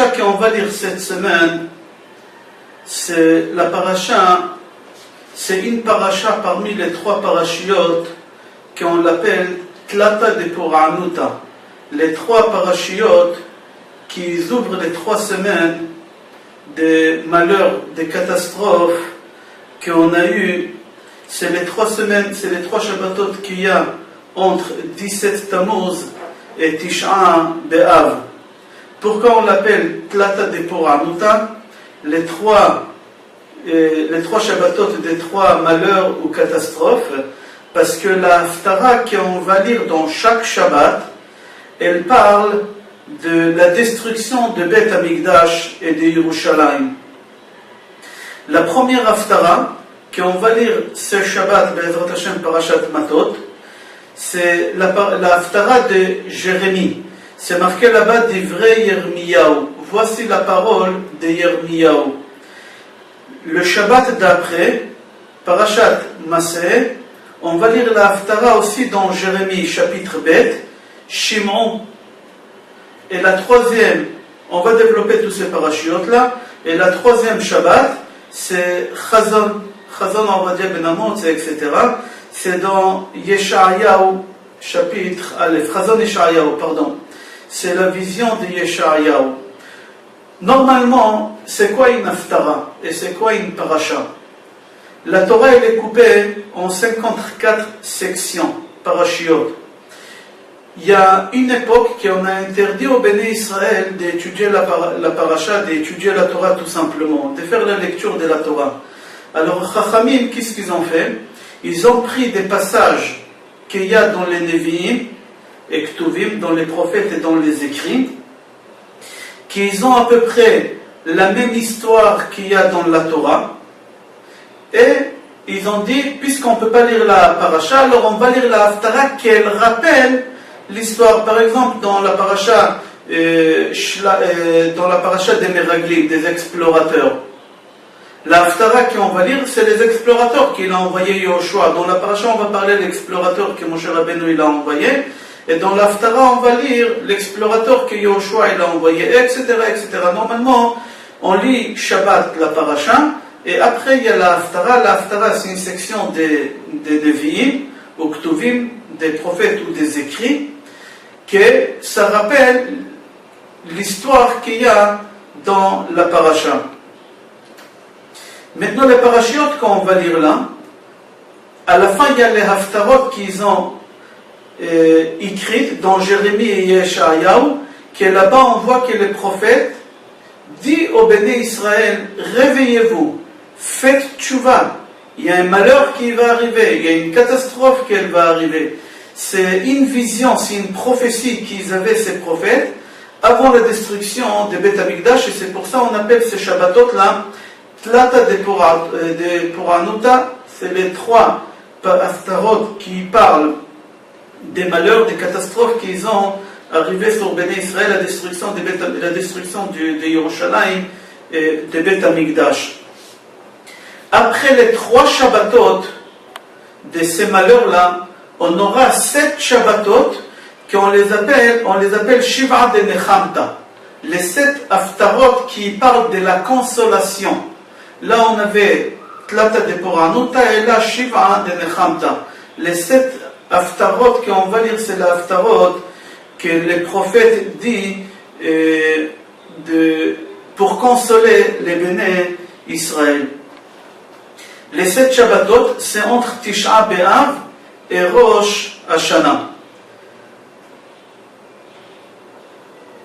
paracha qu'on va lire cette semaine, c'est une paracha parmi les 3 parachiotes qu'on l'appelle Tlata de Puranuta. Les 3 parachiotes qui ouvrent les 3 semaines des malheurs, des catastrophes qu'on a eues. C'est les 3 semaines, c'est les 3 Shabbatot qu'il y a entre 17 Tammuz et Tisha B'Av. Pourquoi on l'appelle Tlata de Puranuta? Les 3 Shabbatot des 3 malheurs ou catastrophes, parce que la Haftara qu'on va lire dans chaque Shabbat, elle parle de la destruction de Beth Amikdash et de Yerushalayim. La première Haftara qu'on va lire ce Shabbat, Be'ezrat Hashem Parashat Matot, c'est la Haftara de Jérémie. C'est marqué là-bas d'Ivrei Yirmiyahu. Voici la parole de Yirmiyahu. Le Shabbat d'après, Parashat Maseh, on va lire la Haftara aussi dans Jérémie chapitre Bet, Shimon. Et la 3e, on va développer tous ces parachutes-là. Et la 3e Shabbat, c'est Chazon Avadia Ben Amot, etc. C'est dans Yeshayahu, chapitre Aleph. Chazon Yeshayahu, pardon. C'est la vision de Yeshayahu. Normalement, c'est quoi une Haftara et c'est quoi une paracha? La Torah, elle est coupée en 54 sections, parachiotes. Il y a une époque qu'on a interdit au Béné Israël d'étudier la paracha, d'étudier la Torah tout simplement, de faire la lecture de la Torah. Alors, Chachamim, qu'est-ce qu'ils ont fait? Ils ont pris des passages qu'il y a dans les Nevi'im et Ktuvim, dans les prophètes et dans les écrits, qu'ils ont à peu près la même histoire qu'il y a dans la Torah, et ils ont dit, puisqu'on ne peut pas lire la paracha, alors on va lire la Haftara qu'elle rappelle l'histoire. Par exemple, dans la paracha des Meraglim, des explorateurs, la Haftara qu'on va lire, c'est les explorateurs qu'il a envoyé Yoshua. Dans la paracha, on va parler de l'explorateur que Moshe Rabbeinu il a envoyé, et dans la Haftara, on va lire l'explorateur que Yoshua il a envoyé, etc., etc. Normalement, on lit Shabbat la paracha, et après il y a la Haftara. La Haftara, c'est une section des Nevi'im ou Ktuvim, des prophètes ou des écrits, que ça rappelle l'histoire qu'il y a dans la paracha. Maintenant, les parachiotes qu'on va lire là, à la fin il y a les Haftarot qu'ils ont écrites dans Jérémie et Yeshayahu, que là-bas on voit que le prophète dit au Béné Israël, réveillez-vous, faites tchouva, il y a un malheur qui va arriver, il y a une catastrophe qui va arriver. C'est une vision, c'est une prophétie qu'ils avaient ces prophètes avant la destruction de Beth Amikdash, et c'est pour ça qu'on appelle ces Shabbatot là Tlata de Puranuta. C'est les 3 Haftarot qui parlent des malheurs, des catastrophes qu'ils ont arrivé sur Béné Israël, la destruction de Yerushalayim et de Beth Amikdash. Après les 3 Shabbatot de ces malheurs-là, on aura 7 Shabbatot qu'on les appelle Shiva de Nechamta. Les 7 Haftarot qui parlent de la consolation. Là on avait Tlata de Puranuta et là Shiva de Nechamta. Les 7 Haftarot qu'on va lire, c'est la Haftarot que les prophètes disent pour consoler les Béné Israël. Les 7 Shabbatot, c'est entre Tisha B'Av et Rosh Hashanah.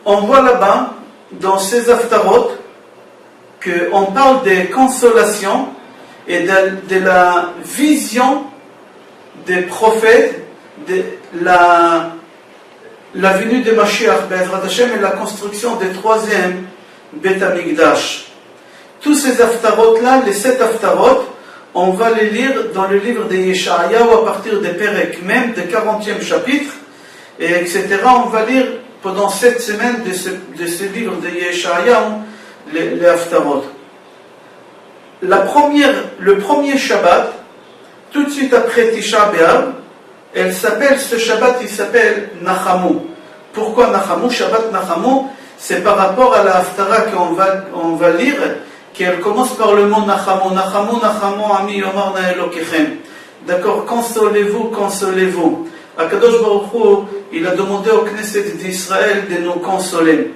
On voit là-bas, dans ces Haftarot, qu'on parle des consolations et de la vision des prophètes, de la venue de Mashiach, Be'ezrat Hashem, et la construction du 3e Beth Amikdash. Tous ces Haftarot-là, les 7 Haftarot, on va les lire dans le livre de Yeshayahu à partir des Perek, même du 40e chapitre, et etc. On va lire pendant 7 semaines de ce livre de Yeshayahu, les Haftarot. Le premier Shabbat, tout de suite après Tisha B'Av, ce Shabbat il s'appelle Nachamu. Pourquoi Nachamu? Shabbat Nachamu, c'est par rapport à la Haftara qu'on va lire, qu'elle commence par le mot Nachamo. Nachamo, Nachamo, Ami Yomar Na Elokechem. D'accord, consolez-vous, consolez-vous. Akadosh Baruch Hu, il a demandé au Knesset d'Israël de nous consoler.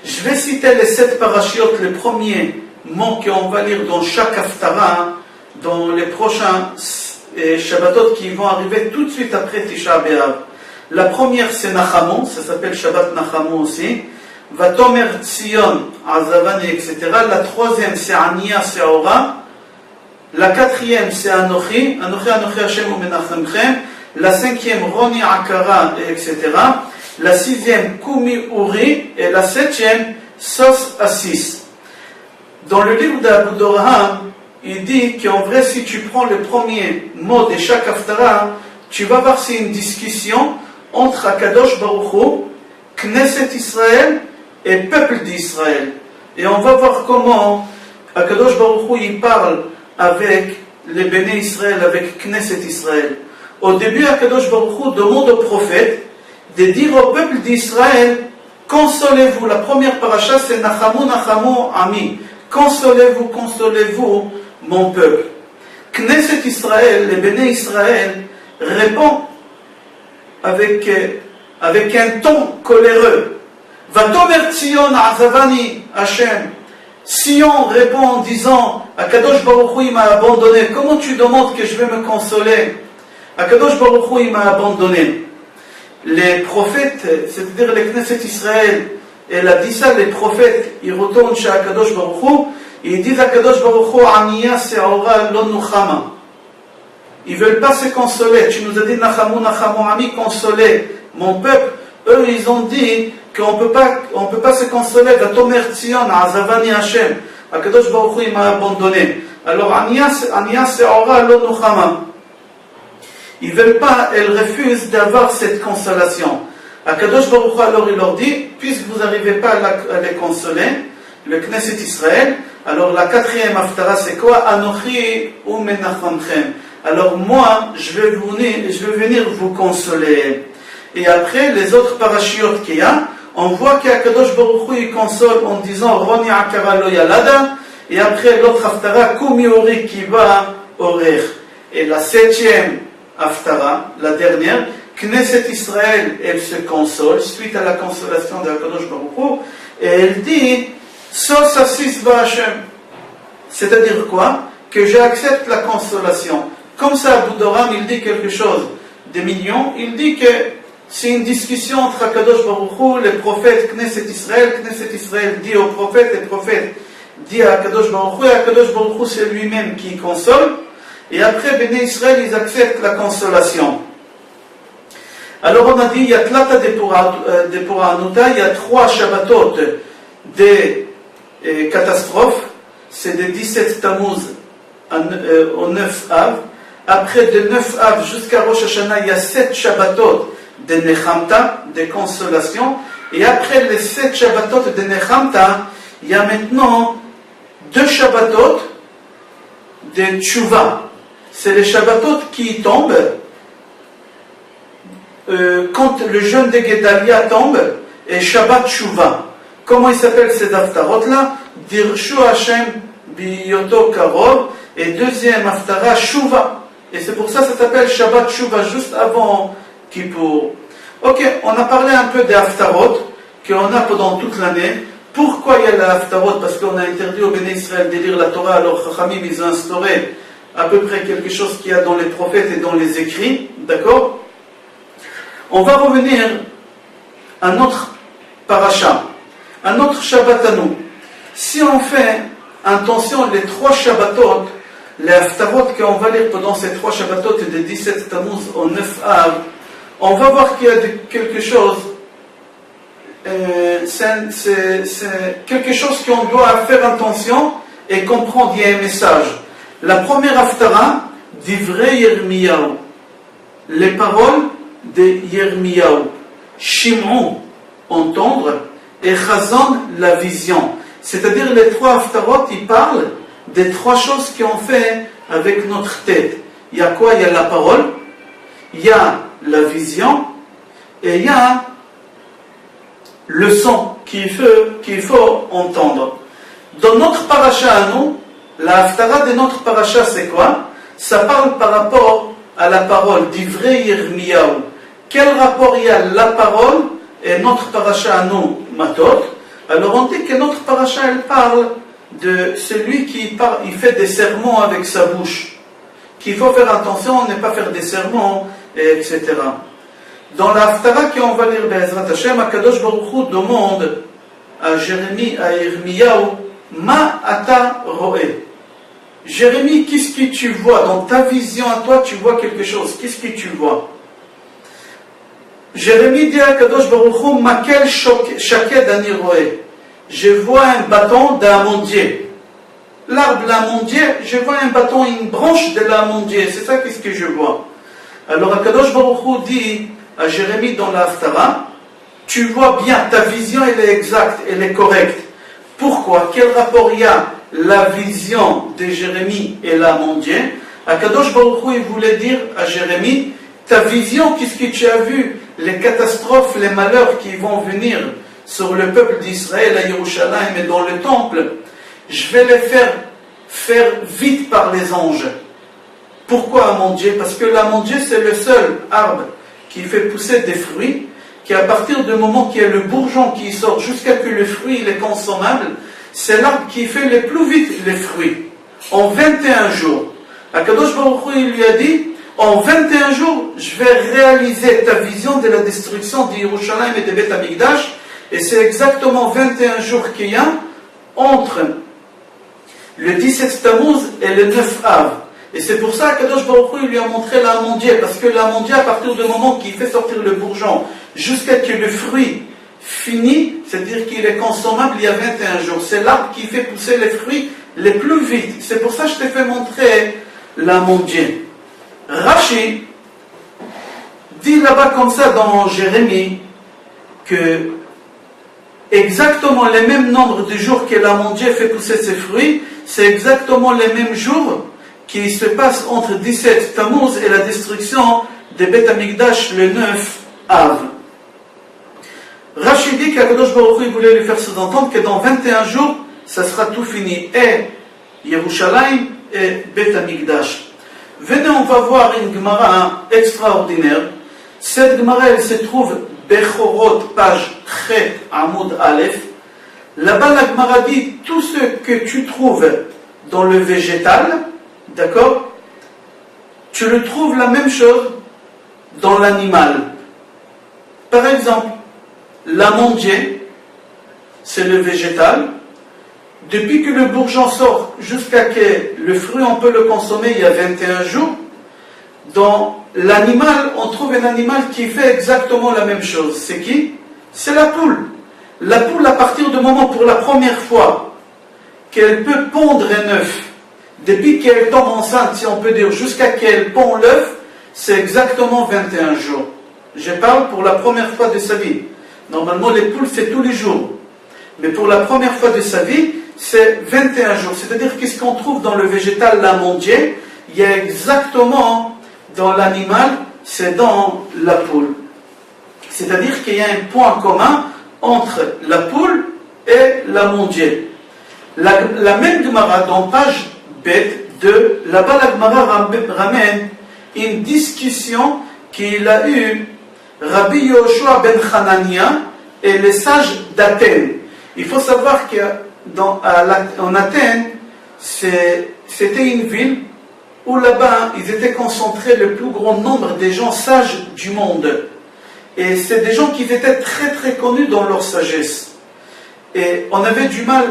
Je vais citer les 7 parachiotes, les premiers mots qu'on va lire dans chaque Haftara, dans les prochains Shabbatot qui vont arriver tout de suite après Tisha B'Av. La première c'est Nachamo, ça s'appelle Shabbat Nachamo aussi. Vatomer Tzion, Azavani, etc. La troisième c'est Ania Seora. La quatrième c'est Anochi, Anochi Hashem ou Menachemchem. La cinquième Roni Akara, etc. La sixième Kumi Uri. Et la septième Sos Assis. Dans le livre d'Abu Dorham, il dit qu'en vrai, si tu prends le premier mot de chaque Haftara, tu vas voir c'est une discussion entre Akadosh Baruch Hu, Knesset Israël et peuple d'Israël. Et on va voir comment Akadosh Baruch Hu il parle avec les Béné Israël, avec Knesset Israël. Au début, Akadosh Baruch Hu demande au prophète de dire au peuple d'Israël, consolez-vous. La première paracha c'est Nachamu, Nachamu, Ami. Consolez-vous, consolez-vous, mon peuple. Knesset Israël, les Béné Israël, répond avec un ton coléreux. Vatomer Tzion Azavani Hashem. Sion répond en disant, Akadosh Baruch Hu il m'a abandonné. Comment tu demandes que je vais me consoler? Akadosh Baruch Hu il m'a abandonné. Les prophètes, c'est-à-dire les Knesset Israël, elle a dit ça, les prophètes, ils retournent chez Akadosh Baruch Hu, et ils disent à Akadosh Baruch Hu, Aniya Se'ora Lo Nuchama. Ils ne veulent pas se consoler. Tu nous as dit, Nachamu, Nachamu, Ami, consoler mon peuple. Eux, ils ont dit qu'on ne peut pas se consoler. Vatomer Tzion, Azavani Hashem. Akadosh Baruch Hu, il m'a abandonné. Alors, Aniya Se'ora Lo Nuchama. Ils ne veulent pas, elles refusent d'avoir cette consolation. Akadosh Baruch Hu, alors il leur dit, puisque vous n'arrivez pas à les consoler, le Knesset Israël, alors la quatrième Haftara c'est quoi? Anochi ou Menachemchem. Alors moi, je vais venir vous consoler. Et après, les autres parachiotes qu'il y a, on voit qu'Akadosh Baruch Hu il console en disant Roni Akara Lo Yalada, et après l'autre Haftara, Kumi Ori qui va orer. Et la septième Haftara, la dernière, Knesset Israël, elle se console suite à la consolation de Akadosh Baruch Hu, et elle dit Sos Assis Hashem. C'est-à-dire quoi? Que j'accepte la consolation. Comme ça, Abu Doram, il dit quelque chose de mignon. Il dit que c'est une discussion entre Akadosh Baruch Hu, les prophètes, Knesset Israël dit au prophète, les prophètes dit à Akadosh Baruch Hu, et Akadosh Baruch Hu c'est lui-même qui console. Et après, Béné Israël, ils acceptent la consolation. Alors on a dit, il y a Tlata de Puranuta, il y a 3 Shabbatot des catastrophes. C'est de 17 Tammuz au 9 Av. Après de 9 Av jusqu'à Rosh Hashanah, il y a 7 Shabbatot de Nechamta, de consolation. Et après les 7 Shabbatot de Nechamta, il y a maintenant 2 Shabbatot de Tshuva. C'est les Shabbatot qui tombent quand le jeûne de Gedalia tombe, et Shabbat Tshuva. Comment il s'appelle ces Haftarot-là? Dirshu Hashem Biyoto Karov, et deuxième Haftara, Shuva. Et c'est pour ça que ça s'appelle Shabbat Tshuva, juste avant Kippour. Ok, on a parlé un peu des Haftarot qu'on a pendant toute l'année. Pourquoi il y a la Haftarot? Parce qu'on a interdit au Béné Israël de lire la Torah, alors Chachamim, ils ont instauré à peu près quelque chose qu'il y a dans les prophètes et dans les écrits. D'accord? On va revenir à notre paracha, à notre Shabbat à nous. Si on fait attention, les 3 Shabbatot, les Haftarot qu'on va lire pendant ces 3 Shabbatot de 17 Tammuz au 9 Av, on va voir qu'il y a quelque chose, c'est quelque chose qu'on doit faire attention et comprendre, il y a un message. La première Haftara, d'Ivrei Yirmiyahu, les paroles de Yirmiyahu. Shim'on, entendre, et Chazon, la vision. C'est-à-dire les 3 Haftarot, ils parlent des 3 choses qu'on fait avec notre tête. Il y a quoi? Il y a la parole, il y a la vision, et il y a leçons qu'il faut entendre. Dans notre paracha à nous, la haftara de notre paracha c'est quoi? Ça parle par rapport à la parole d'Ivrei Yirmiyahu. Quel rapport il y a la parole et notre paracha à nous, Matot? Alors on dit que notre paracha elle parle de celui qui il fait des sermons avec sa bouche. Qu'il faut faire attention, ne pas faire des sermons, etc. Dans la haftara qu'on va lire Be'ezrat Hashem, Akadosh Baruch Hu demande à Jérémie, à Yirmiyahu, Ma ata ro'eh. Jérémie, qu'est-ce que tu vois? Dans ta vision à toi, tu vois quelque chose. Qu'est-ce que tu vois? Jérémie dit à Kadosh Baruch Hu, Makel shaked ani ro'eh. Je vois un bâton d'amandier. L'arbre l'amandier, je vois un bâton, une branche de l'amandier. C'est ça qu'est-ce que je vois. Alors Akadosh Baruch Hu dit à Jérémie dans la haftara, tu vois bien, ta vision elle est exacte, elle est correcte. Pourquoi? Quel rapport il y a la vision de Jérémie et l'amandier? Akadosh Baruch Hu il voulait dire à Jérémie, ta vision, qu'est-ce que tu as vu? Les catastrophes, les malheurs qui vont venir sur le peuple d'Israël à Yerushalayim et dans le temple, je vais les faire vite par les anges. Pourquoi amandier? Parce que l'amandier c'est le seul arbre qui fait pousser des fruits, qui à partir du moment qu'il y a le bourgeon qui sort jusqu'à que le fruit il est consommable, c'est l'arbre qui fait le plus vite les fruits. En 21 jours. Akadosh Baruch Hu il lui a dit, en 21 jours, je vais réaliser ta vision de la destruction d'Yerushalayim et de Beth Amikdash, et c'est exactement 21 jours qu'il y a entre le 17 Tammuz et le 9 Av. Et c'est pour ça qu'Akadosh Baruch Hu lui a montré l'amandier, parce que l'amandier, à partir du moment qu'il fait sortir le bourgeon, jusqu'à ce que le fruit finit, c'est-à-dire qu'il est consommable, il y a 21 jours. C'est l'arbre qui fait pousser les fruits les plus vite. C'est pour ça que je t'ai fait montrer l'amandier. Rashi dit là-bas comme ça dans Jérémie que exactement les mêmes nombres de jours que l'amandier fait pousser ses fruits, c'est exactement les mêmes jours qui se passent entre 17 Tammuz et la destruction de Beth Amikdash le 9 Av. Rashi dit qu'Akadosh Baruch Hu voulait lui faire sous-entendre que dans 21 jours, ça sera tout fini, et Yerushalayim et Beth Amikdash. Venez, on va voir une Gemara extraordinaire. Cette Gemara, elle se trouve Bechorot, page Chet Amoud Aleph. Là-bas, la Gemara dit tout ce que tu trouves dans le végétal, d'accord, tu le trouves la même chose dans l'animal. Par exemple, l'amandier, c'est le végétal. Depuis que le bourgeon sort jusqu'à que le fruit on peut le consommer il y a 21 jours, dans l'animal, on trouve un animal qui fait exactement la même chose. C'est qui? C'est la poule. La poule, à partir du moment pour la première fois qu'elle peut pondre un œuf, depuis qu'elle tombe enceinte, si on peut dire, jusqu'à qu'elle pond l'œuf, c'est exactement 21 jours. Je parle pour la première fois de sa vie. Normalement, les poules, c'est tous les jours. Mais pour la première fois de sa vie, c'est 21 jours. C'est-à-dire qu'est-ce qu'on trouve dans le végétal l'amandier, il y a exactement dans l'animal, c'est dans la poule. C'est-à-dire qu'il y a un point commun entre la poule et l'amandier. La même Gemara, dans page Bet 2, là-bas la Gemara ramène une discussion qu'il a eue Rabbi Yoshua ben Hanania et les sages d'Athènes. Il faut savoir qu'en Athènes, c'était une ville où là-bas, ils étaient concentrés le plus grand nombre des gens sages du monde. Et c'est des gens qui étaient très très connus dans leur sagesse. Et on avait du mal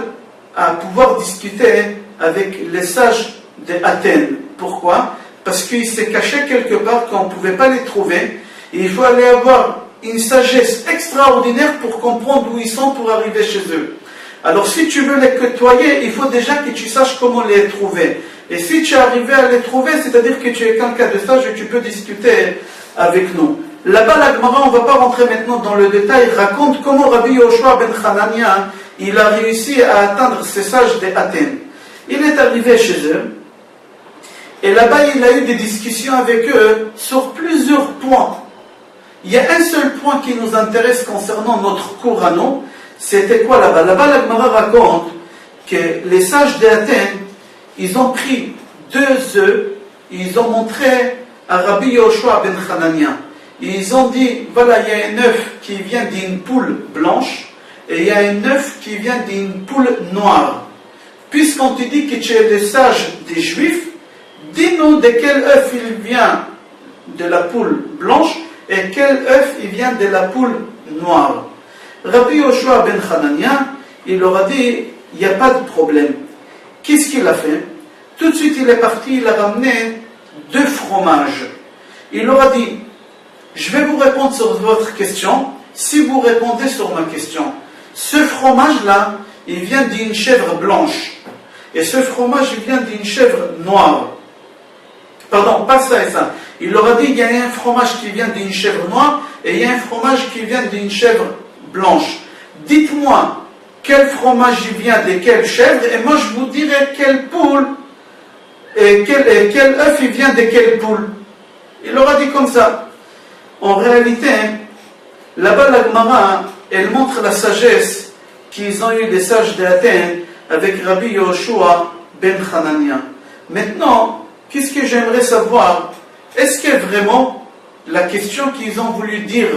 à pouvoir discuter avec les sages d'Athènes. Pourquoi? Parce qu'ils se cachaient quelque part qu'on ne pouvait pas les trouver. Et il faut aller avoir une sagesse extraordinaire pour comprendre où ils sont pour arriver chez eux. Alors si tu veux les côtoyer, il faut déjà que tu saches comment les trouver. Et si tu es arrivé à les trouver, c'est-à-dire que tu es quelqu'un de sage et tu peux discuter avec nous. Là-bas, la Gemara, on ne va pas rentrer maintenant dans le détail, raconte comment Rabbi Yoshua ben Hanania, il a réussi à atteindre ces sages d'Athènes. Il est arrivé chez eux, et là-bas, il a eu des discussions avec eux sur plusieurs points. Il y a un seul point qui nous intéresse concernant notre cours à nous. C'était quoi là-bas? Là-bas, la Gemara raconte que les sages d'Athènes, ils ont pris 2 œufs, ils ont montré à Rabbi Yoshua ben Hanania. Ils ont dit, voilà, il y a un œuf qui vient d'une poule blanche et il y a un œuf qui vient d'une poule noire. Puisqu'on te dit que tu es le sage des Juifs, dis-nous de quel œuf il vient de la poule blanche et quel œuf il vient de la poule noire. Rabbi Yoshua ben Hanania, il leur a dit, il n'y a pas de problème. Qu'est-ce qu'il a fait? Tout de suite il est parti, il a ramené 2 fromages. Il leur a dit, je vais vous répondre sur votre question, si vous répondez sur ma question. Ce fromage-là, il vient d'une chèvre blanche. Et ce fromage, il vient d'une chèvre noire. Pardon, pas ça et ça. Il leur a dit, il y a un fromage qui vient d'une chèvre noire et il y a un fromage qui vient d'une chèvre blanche. Dites-moi, quel fromage il vient de quelle chèvre et moi je vous dirai quelle poule et quel œuf il vient de quelle poule. Il leur a dit comme ça. En réalité, là-bas la Gemara, elle montre la sagesse qu'ils ont eu les sages d'Athènes avec Rabbi Yoshua ben Hanania. Maintenant, qu'est-ce que j'aimerais savoir? Est-ce que vraiment la question qu'ils ont voulu dire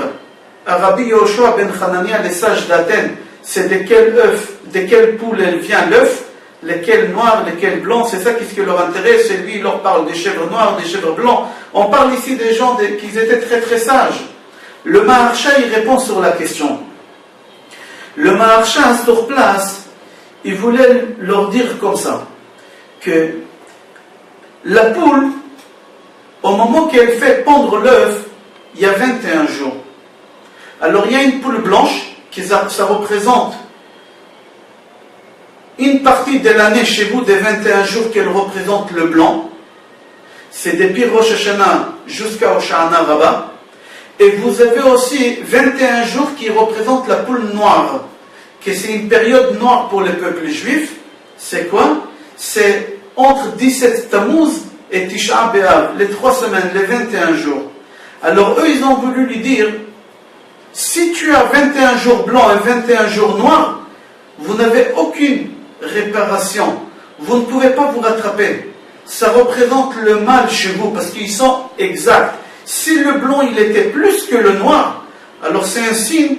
à Rabbi Yoshua ben Hanania, les sages d'Athènes, c'est de quel œuf, de quelle poule elle vient l'œuf, lesquels noirs, lesquels blancs, c'est ça qui leur intéresse, et lui il leur parle des chèvres noires, des chèvres blancs. On parle ici des gens qui étaient très très sages. Le Maharsha il répond sur la question. Le Maharsha sur place, il voulait leur dire comme ça, que la poule, au moment qu'elle fait pondre l'œuf, il y a 21 jours. Alors il y a une poule blanche, ça représente une partie de l'année chez vous des 21 jours qu'elle représente le blanc. C'est depuis Rosh Hashanah jusqu'à Hoshana Rabbah. Et vous avez aussi 21 jours qui représentent la poule noire, que c'est une période noire pour le peuple juif. C'est quoi? C'est entre 17 Tammuz et Tisha B'Av, les 3 semaines, les 21 jours. Alors eux, ils ont voulu lui dire, si tu as 21 jours blancs et 21 jours noirs, vous n'avez aucune réparation. Vous ne pouvez pas vous rattraper. Ça représente le mal chez vous parce qu'ils sont exacts. Si le blanc il était plus que le noir, alors c'est un signe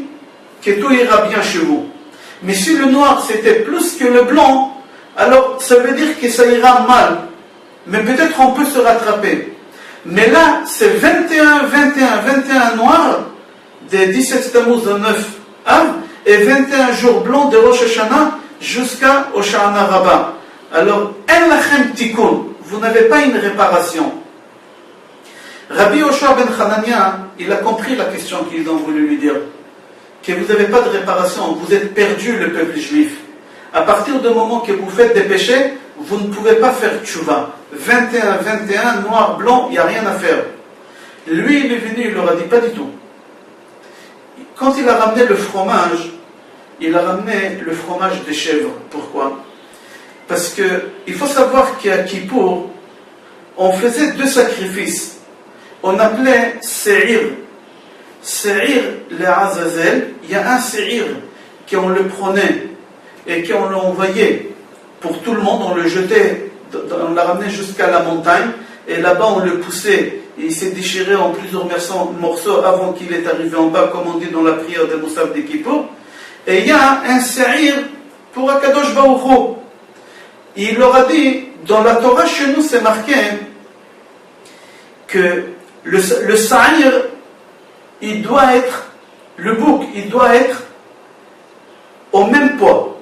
que tout ira bien chez vous. Mais si le noir c'était plus que le blanc, alors ça veut dire que ça ira mal. Mais peut-être on peut se rattraper. Mais là, c'est 21 noirs des 17 Tammuz au 9 Av et 21 jours blancs de Rosh Hashanah jusqu'à Hoshana Rabbah. Alors, en lachem tikkun, vous n'avez pas une réparation. Rabbi Yoshua ben Hanania, il a compris la question qu'ils ont voulu lui dire. Que vous n'avez pas de réparation, vous êtes perdu le peuple juif. À partir du moment que vous faites des péchés, vous ne pouvez pas faire tchouva. 21, noir, blanc, il n'y a rien à faire. Lui, il est venu, il leur a dit pas du tout. Quand il a ramené le fromage, il a ramené le fromage des chèvres. Pourquoi? Parce que il faut savoir qu'à Kippour, on faisait 2 sacrifices. On appelait Se'ir. Se'ir, le Azazel, il y a un Se'ir qu'on le prenait et qu'on l'envoyait pour tout le monde, on le jetait, on l'a ramené jusqu'à la montagne et là-bas on le poussait. Et il s'est déchiré en plusieurs morceaux avant qu'il est arrivé en bas, comme on dit dans la prière de Moussaf de Kippour. Et il y a un Se'ir pour Akadosh Baruch Hu. Il leur a dit, dans la Torah chez nous c'est marqué que le Se'ir, il doit être, le bouc, il doit être au même poids,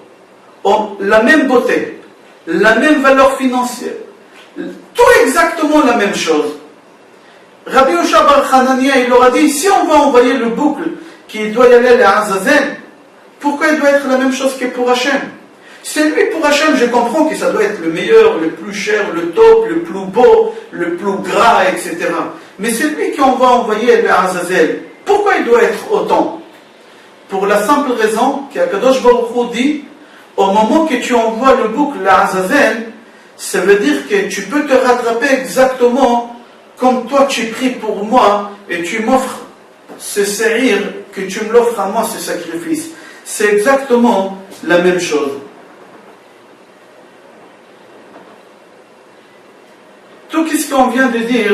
la même beauté, la même valeur financière, tout exactement la même chose. Rabbi Yoshua ben Hanania, il leur a dit, si on va envoyer le boucle qui doit y aller à Azazel, pourquoi il doit être la même chose que pour Hachem? C'est lui pour Hachem, je comprends que ça doit être le meilleur, le plus cher, le top, le plus beau, le plus gras, etc. Mais c'est lui qu'on va envoyer à Azazel. Pourquoi il doit être autant? Pour la simple raison qu'Akadosh Baruch Hu dit, au moment que tu envoies le bouc à Azazel, ça veut dire que tu peux te rattraper exactement comme toi tu pries pour moi et tu m'offres ce séhir, que tu me l'offres à moi, ce sacrifice. C'est exactement la même chose. Tout ce qu'on vient de dire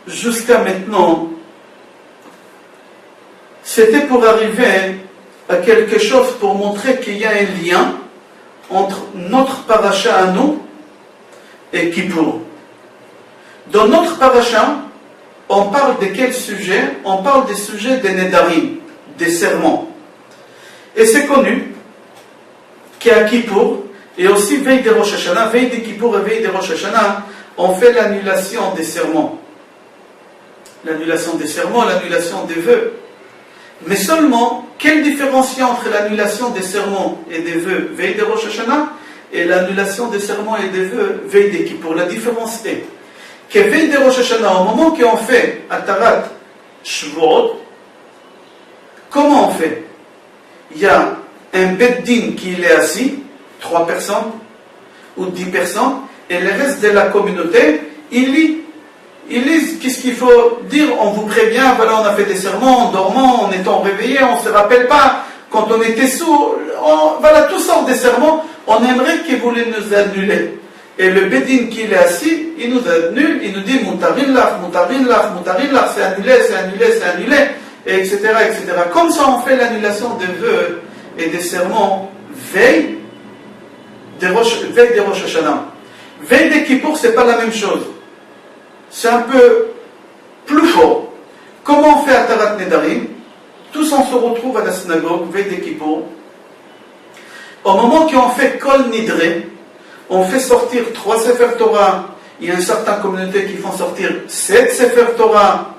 jusqu'à maintenant, c'était pour arriver à quelque chose pour montrer qu'il y a un lien entre notre paracha à nous et Kippour. Dans notre paracha, on parle de quel sujet? On parle des sujets des Nedarim, des serments. Et c'est connu qu'à Kippour, et aussi veille de Rosh Hashanah, veille de Kippour et veille de Rosh Hashanah, on fait l'annulation des serments. L'annulation des serments, l'annulation des vœux. Mais seulement, quelle différence il y a entre l'annulation des serments et des vœux veille de Rosh Hashanah et l'annulation des serments et des vœux veille de Kippour? La différence est que veille de Rosh Hashanah, au moment qu'on fait Atarat Shvuot, comment on fait? Il y a un Beddin qui est assis, 3 personnes ou 10 personnes, et le reste de la communauté, ils lisent qu'est-ce qu'il faut dire. On vous prévient, voilà, on a fait des sermons en dormant, en étant réveillé, on ne se rappelle pas, quand on était sourd, voilà, tout sortes de sermons, on aimerait qu'ils voulaient nous annuler. Et le Bédine qui est assis, il nous annule, il nous dit Moutarin lach, c'est annulé, c'est annulé, c'est annulé, etc., etc. Comme ça, on fait l'annulation des vœux et des sermons veille des Rosh Hashanah. Veille de Kippour, c'est pas la même chose. C'est un peu plus fort. Comment on fait Atarat Nedarim? Tous on se retrouve à la synagogue, veille de Kippour. Au moment qu'on fait Kol Nidre, on fait sortir 3 Sefer Torah. Il y a une certaine communauté qui font sortir 7 Sefer Torah.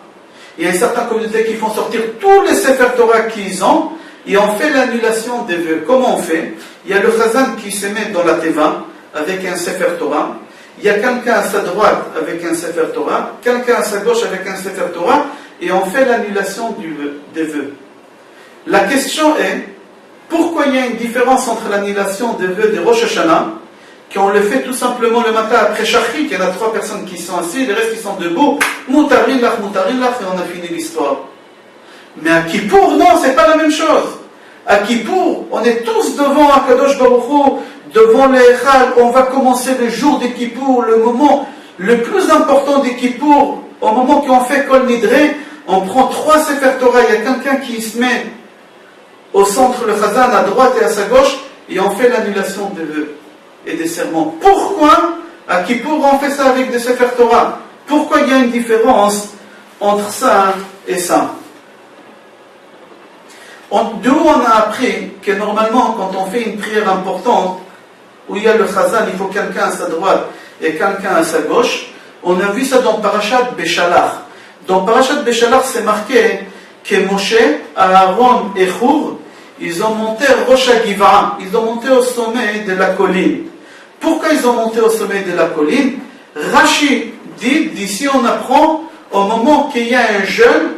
Il y a une certaine communauté qui font sortir tous les Sefer Torah qu'ils ont. Et on fait l'annulation des vœux. Comment on fait? Il y a le Chazan qui se met dans la Teva avec un Sefer Torah. Il y a quelqu'un à sa droite avec un Sefer Torah, quelqu'un à sa gauche avec un Sefer Torah, et on fait l'annulation des vœux. La question est, pourquoi il y a une différence entre l'annulation des vœux de Rosh Hashanah, qu'on le fait tout simplement le matin après Shachrit, il y en a 3 personnes qui sont assises, les restes qui sont debout, Moutarin lach, et on a fini l'histoire. Mais à Kippour, non, c'est pas la même chose. À Kippour, on est tous devant Akadosh Baruch Hu, devant les Echal, on va commencer le jour de Kippour, le moment le plus important de Kippour, au moment qu'on fait Kol Nidre, on prend 3 Sefer Torah, il y a quelqu'un qui se met au centre, le Chazan, à droite et à sa gauche, et on fait l'annulation des vœux et des serments. Pourquoi à Kippour on fait ça avec des Sefer Torah? Pourquoi il y a une différence entre ça et ça? D'où on a appris que normalement, quand on fait une prière importante, où il y a le Chazan, il faut quelqu'un à sa droite et quelqu'un à sa gauche, on a vu ça dans Parashat Beshalach. Dans Parashat Beshalach, c'est marqué que Moshe, Aaron et Hur, ils ont monté Rosh HaGiv'a, ils ont monté au sommet de la colline. Pourquoi ils ont monté au sommet de la colline? Rashi dit, d'ici on apprend, au moment qu'il y a un jeûne,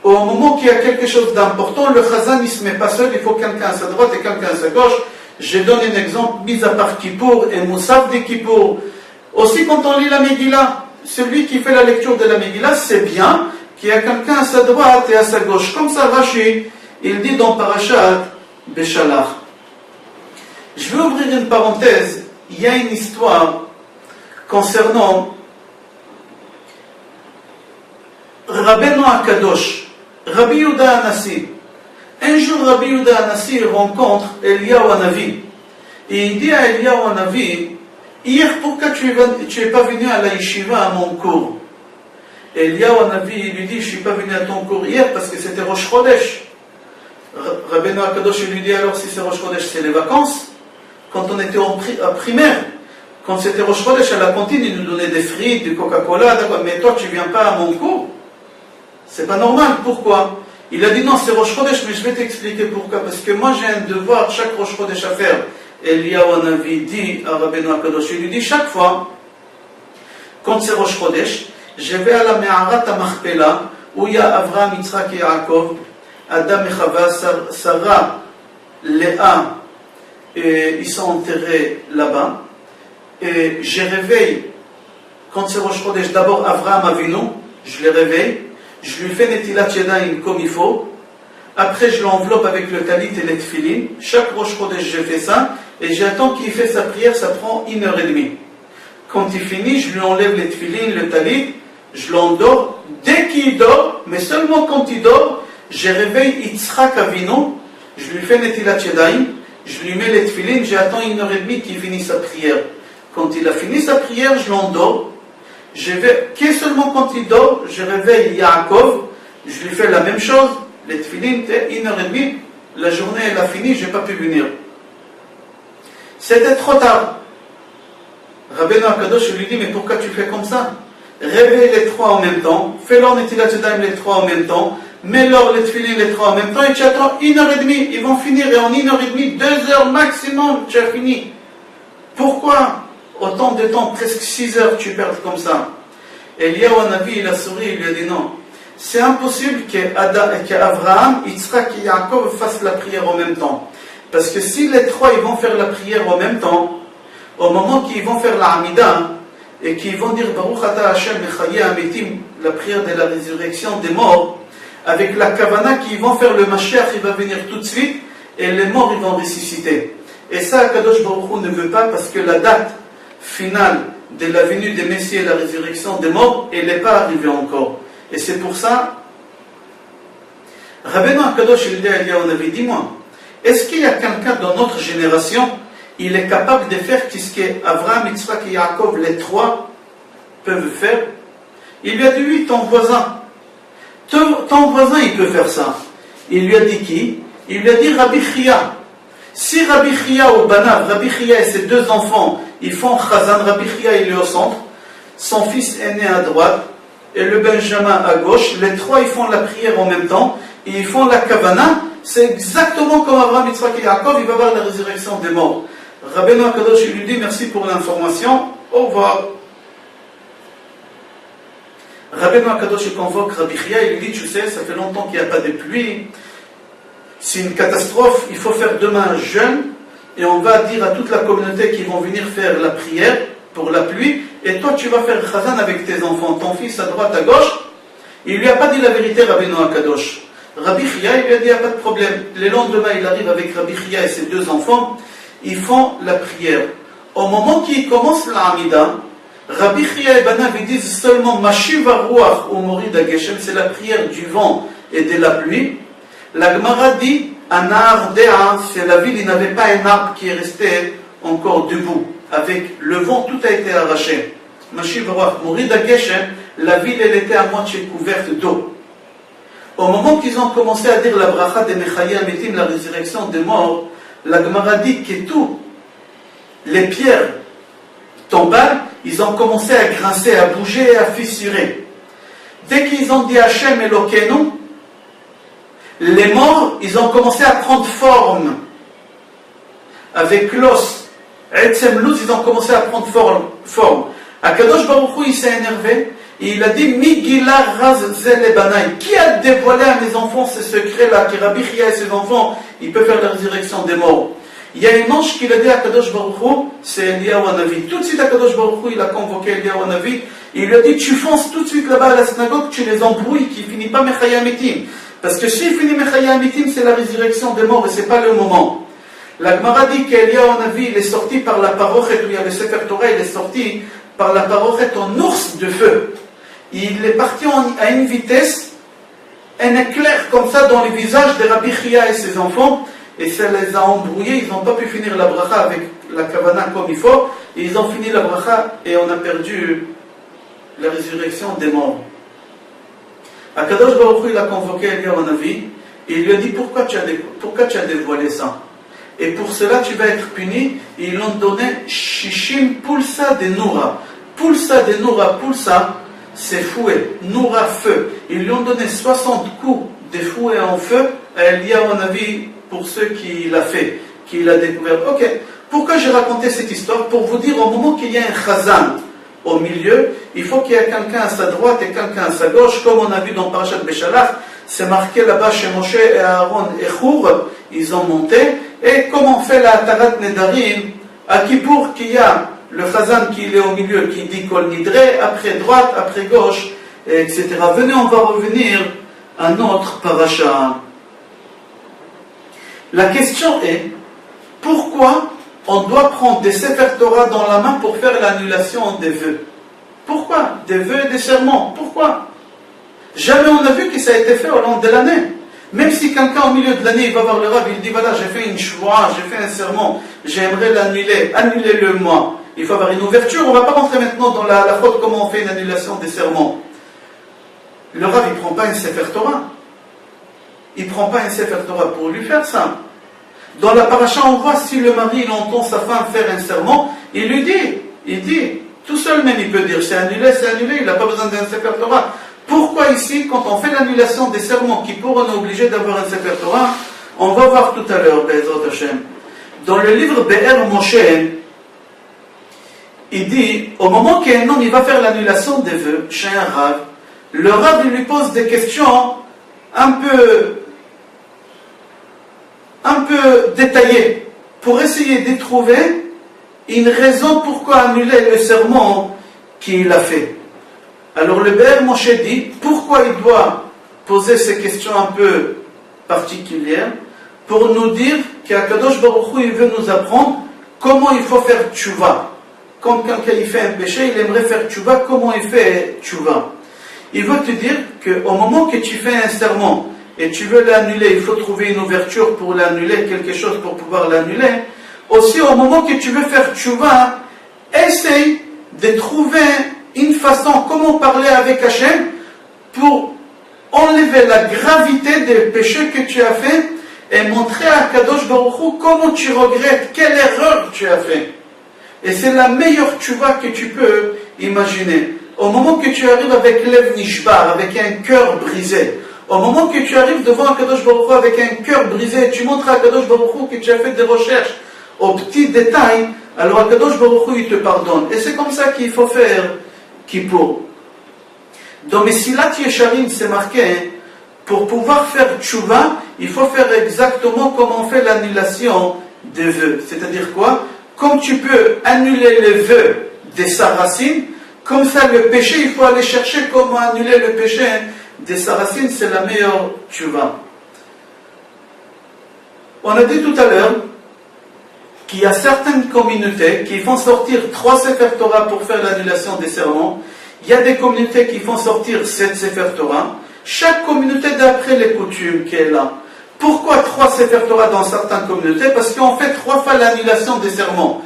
au moment qu'il y a quelque chose d'important, le Chazan ne se met pas seul, il faut quelqu'un à sa droite et quelqu'un à sa gauche. Je donne un exemple, mis à part Kippour et Moussaf de Kippour. Aussi quand on lit la Megillah, celui qui fait la lecture de la Megillah, c'est bien qu'il y a quelqu'un à sa droite et à sa gauche. Comme ça, Rashi, il dit dans Parashat Beshalach. Je vais ouvrir une parenthèse. Il y a une histoire concernant Rabbeinu Akadosh, Rabbi Yehuda Hanassi. Un jour, Rabbi Yehuda Hanassi rencontre Eliyahu Hanavi. Et il dit à Eliyahu Hanavi, hier, pourquoi tu es pas venu à la yeshiva à mon cours? Et Eliyahu Hanavi lui dit, je ne suis pas venu à ton cours hier parce que c'était Rosh Chodesh. Rabbeinu Akadosh lui dit, alors si c'est Rosh Chodesh, c'est les vacances. Quand on était en primaire, quand c'était Rosh Chodesh à la cantine, ils nous donnaient des frites, du Coca-Cola, mais toi tu ne viens pas à mon cours? C'est pas normal, pourquoi? Il a dit non, c'est Rosh Chodesh, mais je vais t'expliquer pourquoi. Parce que moi j'ai un devoir chaque Rosh Chodesh à faire. Eliyahu Hanavi dit à Rabbeinu Akadosh, il lui dit chaque fois, quand c'est Rosh Chodesh, je vais à la Me'arat HaMachpelah, où il y a Avraham, Yitzhak et Yaakov, Adam et Chava, Sarah, Léa, et ils sont enterrés là-bas. Et je réveille, quand c'est Rosh Chodesh, d'abord Avraham Avinu, je les réveille. je lui fais Netilat Yadayim comme il faut. Après, je l'enveloppe avec le talit et les tefilin. Chaque Rosh Chodesh, je fais ça. Et j'attends qu'il fait sa prière, ça prend 1h30. Quand il finit, je lui enlève les tefilin, le talit, je l'endors. Dès qu'il dort, mais seulement quand il dort, je réveille Yitzhak Avinu, je lui fais Netilat Yadayim, je lui mets les tefilin, j'attends 1h30 qu'il finisse sa prière. Quand il a fini sa prière, je l'endors. Seulement quand il dort, je réveille Yaakov, je lui fais la même chose. Les tefilin, 1h30, la journée elle a fini, je n'ai pas pu venir. C'était trop tard. Rabbeinu Akadosh lui dit, mais pourquoi tu fais comme ça? Réveille les trois en même temps, fais-leur Netilat Yadayim les trois en même temps, mets-leur les tefilin les trois en même temps, et tu attends 1h30, ils vont finir, et en 1h30, 2 heures maximum, tu as fini. Pourquoi autant de temps, presque 6 heures, tu perds comme ça? Eliyahu Hanavi, il a souri, il lui a dit non. C'est impossible qu'Abraham, Yitzhak et Yaakov fassent la prière en même temps. Parce que si les trois ils vont faire la prière en même temps, au moment qu'ils vont faire la Hamida, et qu'ils vont dire Baruch Ata Hashem Mechaye Ametim, la prière de la résurrection des morts, avec la Kavana qu'ils vont faire le Mashiach, il va venir tout de suite, et les morts ils vont ressusciter. Et ça, Kadosh Baruch Hu ne veut pas, parce que la date finale de la venue des Messies et la résurrection des morts, elle n'est pas arrivée encore. Et c'est pour ça, Rabbeinu Akadosh il dit à Eliyahu Hanavi, dis-moi, est-ce qu'il y a quelqu'un dans notre génération, il est capable de faire ce qu'Abraham, Yitzhak et Yaakov, les trois, peuvent faire? Il lui a dit, oui, ton voisin. Ton voisin, il peut faire ça. Il lui a dit qui? Il lui a dit Rabbi Chia. Si Rabbi Chia ou Banav, Rabbi Chia et ses deux enfants, ils font Chazan, Rabbi Chia il est au centre, son fils aîné à droite, et le Benjamin à gauche, les trois ils font la prière en même temps, et ils font la Kavana, c'est exactement comme Abraham, Yitzhak et Yaakov, il va voir la résurrection des morts. Rabbeinu Akadosh il lui dit merci pour l'information, au revoir. Rabbeinu Akadosh il convoque Rabbi Chia, il lui dit tu sais, ça fait longtemps qu'il n'y a pas de pluie, c'est une catastrophe, il faut faire demain un jeûne, et on va dire à toute la communauté qu'ils vont venir faire la prière pour la pluie, et toi tu vas faire Chazan avec tes enfants, ton fils à droite, à gauche. Il lui a pas dit la vérité, Rabbeinu Akadosh. Rabbi Chia, il lui a dit, il n'y a pas de problème. Le lendemain, il arrive avec Rabbi Chia et ses deux enfants, ils font la prière. Au moment qu'ils commencent la Hamida, Rabbi Chia et Banav, ils disent seulement Mashiva Ruach ou Morid Geshem, c'est la prière du vent et de la pluie. La Gemara dit, Anar Dea, c'est la ville, il n'avait pas un arbre qui est resté encore debout. Avec le vent, tout a été arraché. Mashiv Ruach, Morid Geshem, la ville, elle était à moitié couverte d'eau. Au moment qu'ils ont commencé à dire la bracha de Mechaye Ametim, la résurrection des morts, la Gemara dit que tout, les pierres tombales, ils ont commencé à grincer, à bouger et à fissurer. Dès qu'ils ont dit Hachem Elokeinu, les morts, ils ont commencé à prendre forme. Avec l'os, Etzem Luz, ils ont commencé à prendre forme. Akadosh Baruch Hu, il s'est énervé. Et il a dit, Migila Raz Zelebanaï. Qui a dévoilé à mes enfants ce secret-là, qui Rabbi Chia et ses enfants, il peut faire la résurrection des morts. Il y a un ange qui l'a dit à Kadosh Baruch Hu, c'est Eliyahu Hanavi. Tout de suite, à Kadosh Baruch Hu, il a convoqué Eliyahu Hanavi. Il lui a dit, tu fonces tout de suite là-bas à la synagogue, tu les embrouilles, qui finit pas Mechaye Ametim. Parce que s'il finit Mechaye Ametim, c'est la résurrection des morts et c'est pas le moment. La Gemara dit qu'Eliyahu Hanavi, il est sorti par la parochet, où il y a le Sefer Torah, il est sorti par la parochet en ours de feu. Il est parti à une vitesse, un éclair comme ça dans les visages de Rabbi Chia et ses enfants, et ça les a embrouillés, ils n'ont pas pu finir la bracha avec la kavana comme il faut, et ils ont fini la bracha et on a perdu la résurrection des morts. Akadosh Baruch Hu, il a convoqué Eliyahu Hanavi, et il lui a dit pourquoi tu as dévoilé ça? Et pour cela tu vas être puni. Et ils l'ont donné Shishim Pulsa de Noura. Pulsa de Noura, Pulsa, c'est fouet, Noura, feu. Ils lui ont donné 60 coups de fouet en feu à Eliyahu Hanavi pour ceux qui l'a fait, qui l'a découvert. Ok, pourquoi j'ai raconté cette histoire? Pour vous dire, au moment qu'il y a un chazan au milieu, il faut qu'il y ait quelqu'un à sa droite et quelqu'un à sa gauche, comme on a vu dans Parashat Beshalach, c'est marqué là-bas chez Moshe et Aaron et Chour, ils ont monté, et comme on fait la Atarat Nedarim, à Kippour, qu'il y a le chazan qui est au milieu, qui dit Kol Nidre, après droite, après gauche, etc. Venez, on va revenir à notre paracha. La question est, pourquoi on doit prendre des Sefer Torah dans la main pour faire l'annulation des vœux? Pourquoi? Des vœux et des serments. Pourquoi? Jamais on a vu que ça a été fait au long de l'année. Même si quelqu'un au milieu de l'année, il va voir le Rav, il dit, voilà, j'ai fait une shvoua, j'ai fait un serment, j'aimerais l'annuler, annulez-le moi. Il faut avoir une ouverture, on ne va pas rentrer maintenant dans la faute comment on fait une annulation des serments. Le Rav, il ne prend pas un Sefer Torah. Il ne prend pas un Sefer Torah pour lui faire ça. Dans la paracha, on voit si le mari il entend sa femme faire un serment, il lui dit, tout seul même il peut dire, c'est annulé, il n'a pas besoin d'un Sefer Torah. Pourquoi ici, quand on fait l'annulation des serments qui pourront nous obliger d'avoir un Sefer Torah, on va voir tout à l'heure, Be'ezrat Hashem. Dans le livre Be'er Moshe, il dit, au moment qu'un homme il va faire l'annulation des vœux chez un Rav, le Rav lui pose des questions un peu détaillées pour essayer de trouver une raison pourquoi annuler le serment qu'il a fait. Alors le Be'er Moshe dit, pourquoi il doit poser ces questions un peu particulières? Pour nous dire qu'Akadosh Baruch Hu, il veut nous apprendre comment il faut faire tchouva. Quand quelqu'un il fait un péché, il aimerait faire tchouva, comment il fait tchouva? Il veut te dire qu'au moment que tu fais un serment et tu veux l'annuler, il faut trouver une ouverture pour l'annuler, quelque chose pour pouvoir l'annuler. Aussi, au moment que tu veux faire tchouva, essaye de trouver une façon comment parler avec Hachem pour enlever la gravité des péchés que tu as fait et montrer à Kadosh Baruch Hu comment tu regrettes, quelle erreur tu as fait. Et c'est la meilleure tchouva que tu peux imaginer. Au moment que tu arrives avec Lev Nishbar, avec un cœur brisé, au moment que tu arrives devant Kadosh Baruch Hu avec un cœur brisé, tu montres à Kadosh Baruch Hu que tu as fait des recherches aux petits détails, alors Kadosh Baruch Hu il te pardonne. Et c'est comme ça qu'il faut faire Kippour. Dans Mesilat Yesharim, c'est marqué, pour pouvoir faire tchouva, il faut faire exactement comme on fait l'annulation des vœux. C'est-à-dire quoi? Comme tu peux annuler les vœux de sa racine, comme ça le péché, il faut aller chercher comment annuler le péché de sa racine, c'est la meilleure tchouva. On a dit tout à l'heure qu'il y a certaines communautés qui font sortir 3 Sefer Torah pour faire l'annulation des serments. Il y a des communautés qui font sortir 7 Sefer Torah. Chaque communauté d'après les coutumes qui est là. Pourquoi 3 Sefer Torah dans certaines communautés? Parce qu'on fait 3 fois l'annulation des serments.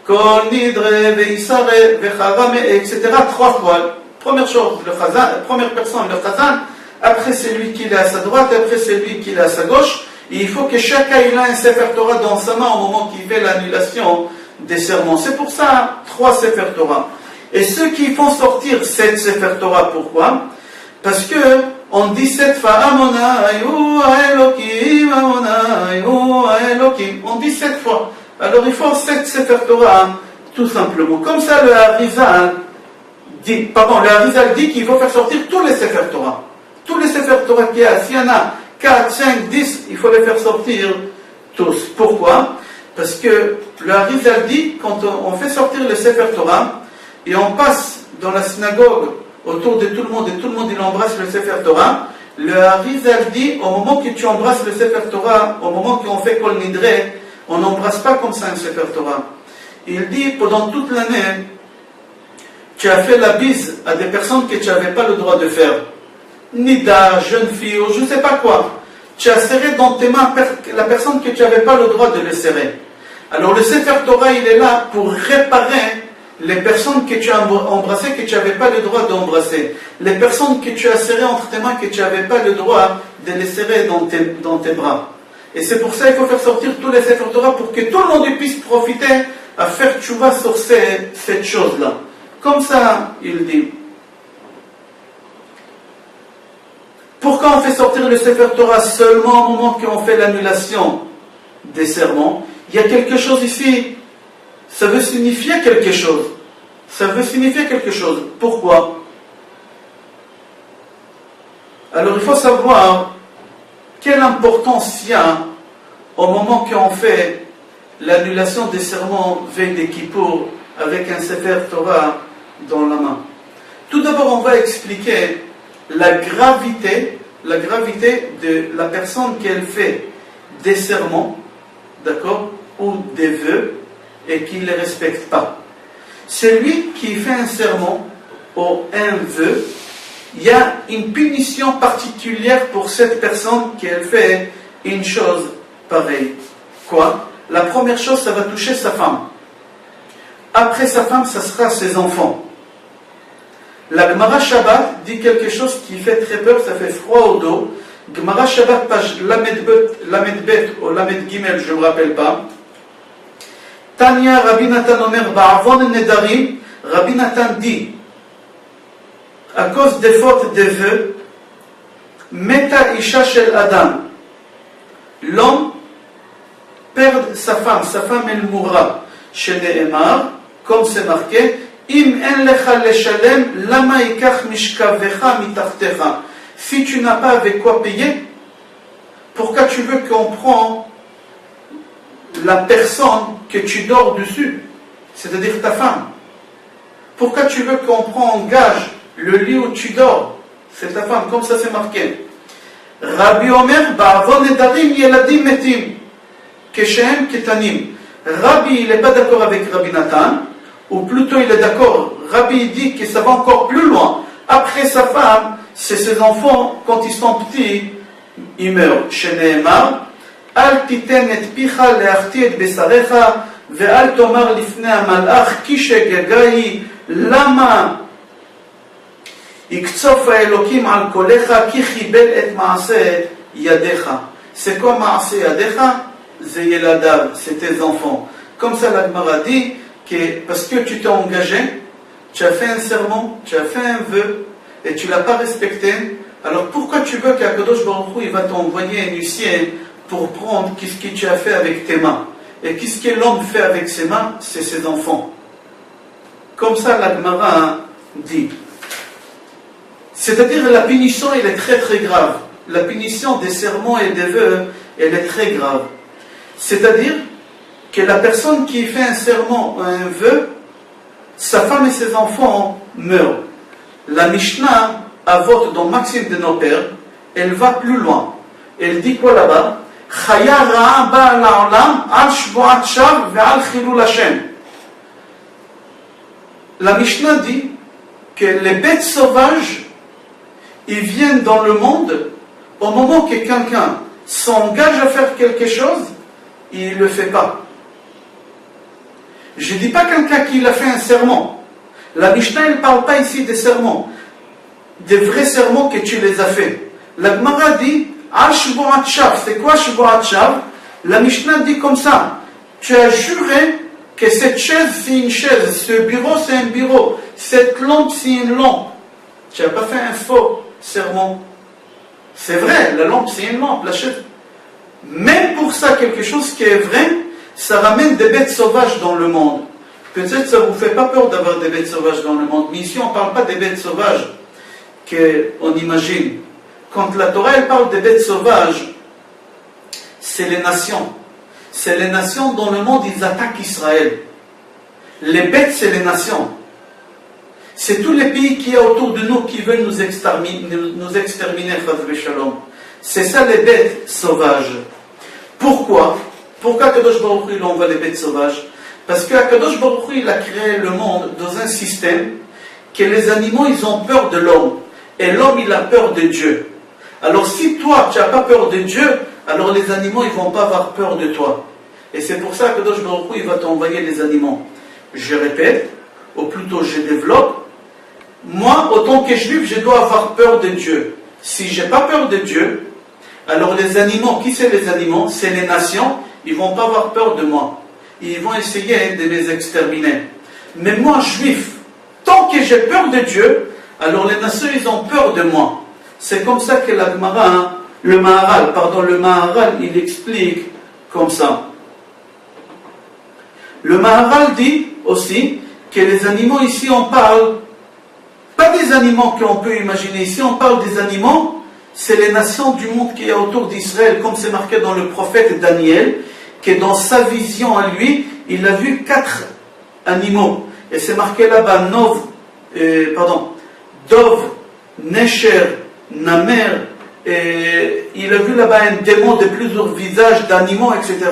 Kol Nidre, Veisare, Vecharame, etc. 3 fois. Première chose, le Chazan, première personne, le Chazan. Après c'est lui qui est à sa droite, après c'est lui qui est à sa gauche. Et il faut que chacun ait un Sefer Torah dans sa main au moment qu'il fait l'annulation des serments. C'est pour ça 3 Sefer Torah. Et ceux qui font sortir 7 Sefer Torah, pourquoi? Parce que on dit 7 fois Amonai ou Elokim, Amonai ou Elokim. On dit 7 fois. Alors il faut 7 Sefer Torah, tout simplement. Comme ça le Harizal dit qu'il faut faire sortir tous les Sefer Torah. Tous les Sefer Torah qu'il y a, s'il y en a 4, 5, 10, il faut les faire sortir tous. Pourquoi? Parce que le Harizal dit, quand on fait sortir les Sefer Torah, et on passe dans la synagogue autour de tout le monde, et tout le monde il embrasse le Sefer Torah, le Harizal dit, au moment que tu embrasses le Sefer Torah, au moment qu'on fait Kol Nidre, on n'embrasse pas comme ça un Sefer Torah. Il dit, pendant toute l'année, tu as fait la bise à des personnes que tu n'avais pas le droit de faire. Nida, jeune fille, ou je ne sais pas quoi. Tu as serré dans tes mains la personne que tu n'avais pas le droit de le serrer. Alors le Sefer Torah, il est là pour réparer les personnes que tu as embrassées, que tu n'avais pas le droit d'embrasser. Les personnes que tu as serrées entre tes mains, que tu n'avais pas le droit de les serrer dans tes bras. Et c'est pour ça qu'il faut faire sortir tous les Sefer Torah pour que tout le monde puisse profiter à faire tchouva sur cette chose-là. Comme ça, il dit. Pourquoi on fait sortir le Sefer Torah seulement au moment qu'on fait l'annulation des serments? Il y a quelque chose ici. Ça veut signifier quelque chose. Ça veut signifier quelque chose. Pourquoi? Alors il faut savoir quelle importance il y a au moment qu'on fait l'annulation des serments veille des Kippour avec un Sefer Torah dans la main. Tout d'abord, on va expliquer la gravité de la personne qui fait des serments, d'accord, ou des vœux, et qui ne les respecte pas. Celui qui fait un serment ou un vœu, il y a une punition particulière pour cette personne qui fait une chose pareille. Quoi? La première chose, ça va toucher sa femme. Après sa femme, ça sera ses enfants. La Gemara Shabbat dit quelque chose qui fait très peur, ça fait froid au dos. Gemara Shabbat, page Lamed Bet ou Lamed Gimel, je ne me rappelle pas. Tanya Rabbi Natan Omer Ba'avon Nedarim, Rabbi Natan dit, à cause des fautes des vœux, Meta Isha Shel Adam, l'homme perd sa femme elle mourra. Chez Nehemar, comme c'est marqué, Im en lecha leshalem, lama ikach mishkavecha mitachtecha. Si tu n'as pas avec quoi payer, pourquoi tu veux qu'on prenne la personne que tu dors dessus, c'est-à-dire ta femme? Pourquoi tu veux qu'on prenne en gage le lit où tu dors? C'est ta femme, comme ça c'est marqué. Rabbi Omer, ba'avon nedarim yeladim metim, keshem ketanim. Rabbi, il n'est pas d'accord avec Rabbi Nathan, ou plutôt il est d'accord. Rabbi dit que ça va encore plus loin. Après sa femme, c'est ses enfants, quand ils sont petits, ils meurent. Chez Nehemar, Al titen et picha leachti et besarecha, ve'al tomar lifnei hamalach, ki shegegai, lama ikzof ha'elokim al kolecha, ki chibel et maaseh yadecha. C'est quoi maaseh yadecha? C'est Yeladav, c'est tes enfants. Comme ça, la Gemara dit que parce que tu t'es engagé, tu as fait un serment, tu as fait un vœu, et tu ne l'as pas respecté, alors pourquoi tu veux qu'Akadosh Baruch Hu, il va t'envoyer un huissier pour prendre ce que tu as fait avec tes mains? Et qu'est-ce que l'homme fait avec ses mains? C'est ses enfants. Comme ça, la Gemara dit. C'est-à-dire, la punition, elle est très très grave. La punition des serments et des vœux, elle est très grave. C'est-à-dire que la personne qui fait un serment, un vœu, sa femme et ses enfants meurent. La Mishnah, à vote dans Maxime de nos pères, elle va plus loin. Elle dit quoi là-bas? Chaya ra'a ba'a la'olam al shvu'at shav ve'al chilul Hashem. La Mishnah dit que les bêtes sauvages, ils viennent dans le monde au moment que quelqu'un s'engage à faire quelque chose, il ne le fait pas. Je ne dis pas quelqu'un qui a fait un serment. La Mishnah ne parle pas ici des serments, des vrais serments que tu les as fait. La Gemara dit Al Shvu'at Shav. C'est quoi Shvu'at Shav? La Mishnah dit comme ça: tu as juré que cette chaise c'est une chaise, ce bureau c'est un bureau, cette lampe c'est une lampe. Tu n'as pas fait un faux serment. C'est vrai, la lampe c'est une lampe, la chaise. Même pour ça, quelque chose qui est vrai, ça ramène des bêtes sauvages dans le monde. Peut-être que ça ne vous fait pas peur d'avoir des bêtes sauvages dans le monde, mais ici on ne parle pas des bêtes sauvages qu'on imagine. Quand la Torah elle parle des bêtes sauvages, c'est les nations. C'est les nations dans le monde, ils attaquent Israël. Les bêtes, c'est les nations. C'est tous les pays qui y a autour de nous qui veulent nous exterminer, c'est ça les bêtes sauvages. Pourquoi Kadosh Baruch Hu il envoie les bêtes sauvages? Parce que Kadosh Baruch Hu il a créé le monde dans un système que les animaux ils ont peur de l'homme et l'homme il a peur de Dieu. Alors si toi tu n'as pas peur de Dieu, alors les animaux ils ne vont pas avoir peur de toi. Et c'est pour ça que Kadosh Baruch Hu il va t'envoyer les animaux. Je répète, ou plutôt je développe, moi autant que juif je dois avoir peur de Dieu. Si je n'ai pas peur de Dieu, alors les animaux, qui c'est les animaux? C'est les nations, ils ne vont pas avoir peur de moi. Ils vont essayer de les exterminer. Mais moi, juif, tant que j'ai peur de Dieu, alors les nations, ils ont peur de moi. C'est comme ça que la Gemara, le Maharal, il explique comme ça. Le Maharal dit aussi que les animaux, ici on parle, pas des animaux qu'on peut imaginer, ici on parle des animaux, c'est les nations du monde qui est autour d'Israël, comme c'est marqué dans le prophète Daniel, que dans sa vision à lui, il a vu 4 animaux. Et c'est marqué là-bas, Dov, Nesher, Namer, et il a vu là-bas un démon de plusieurs visages d'animaux, etc.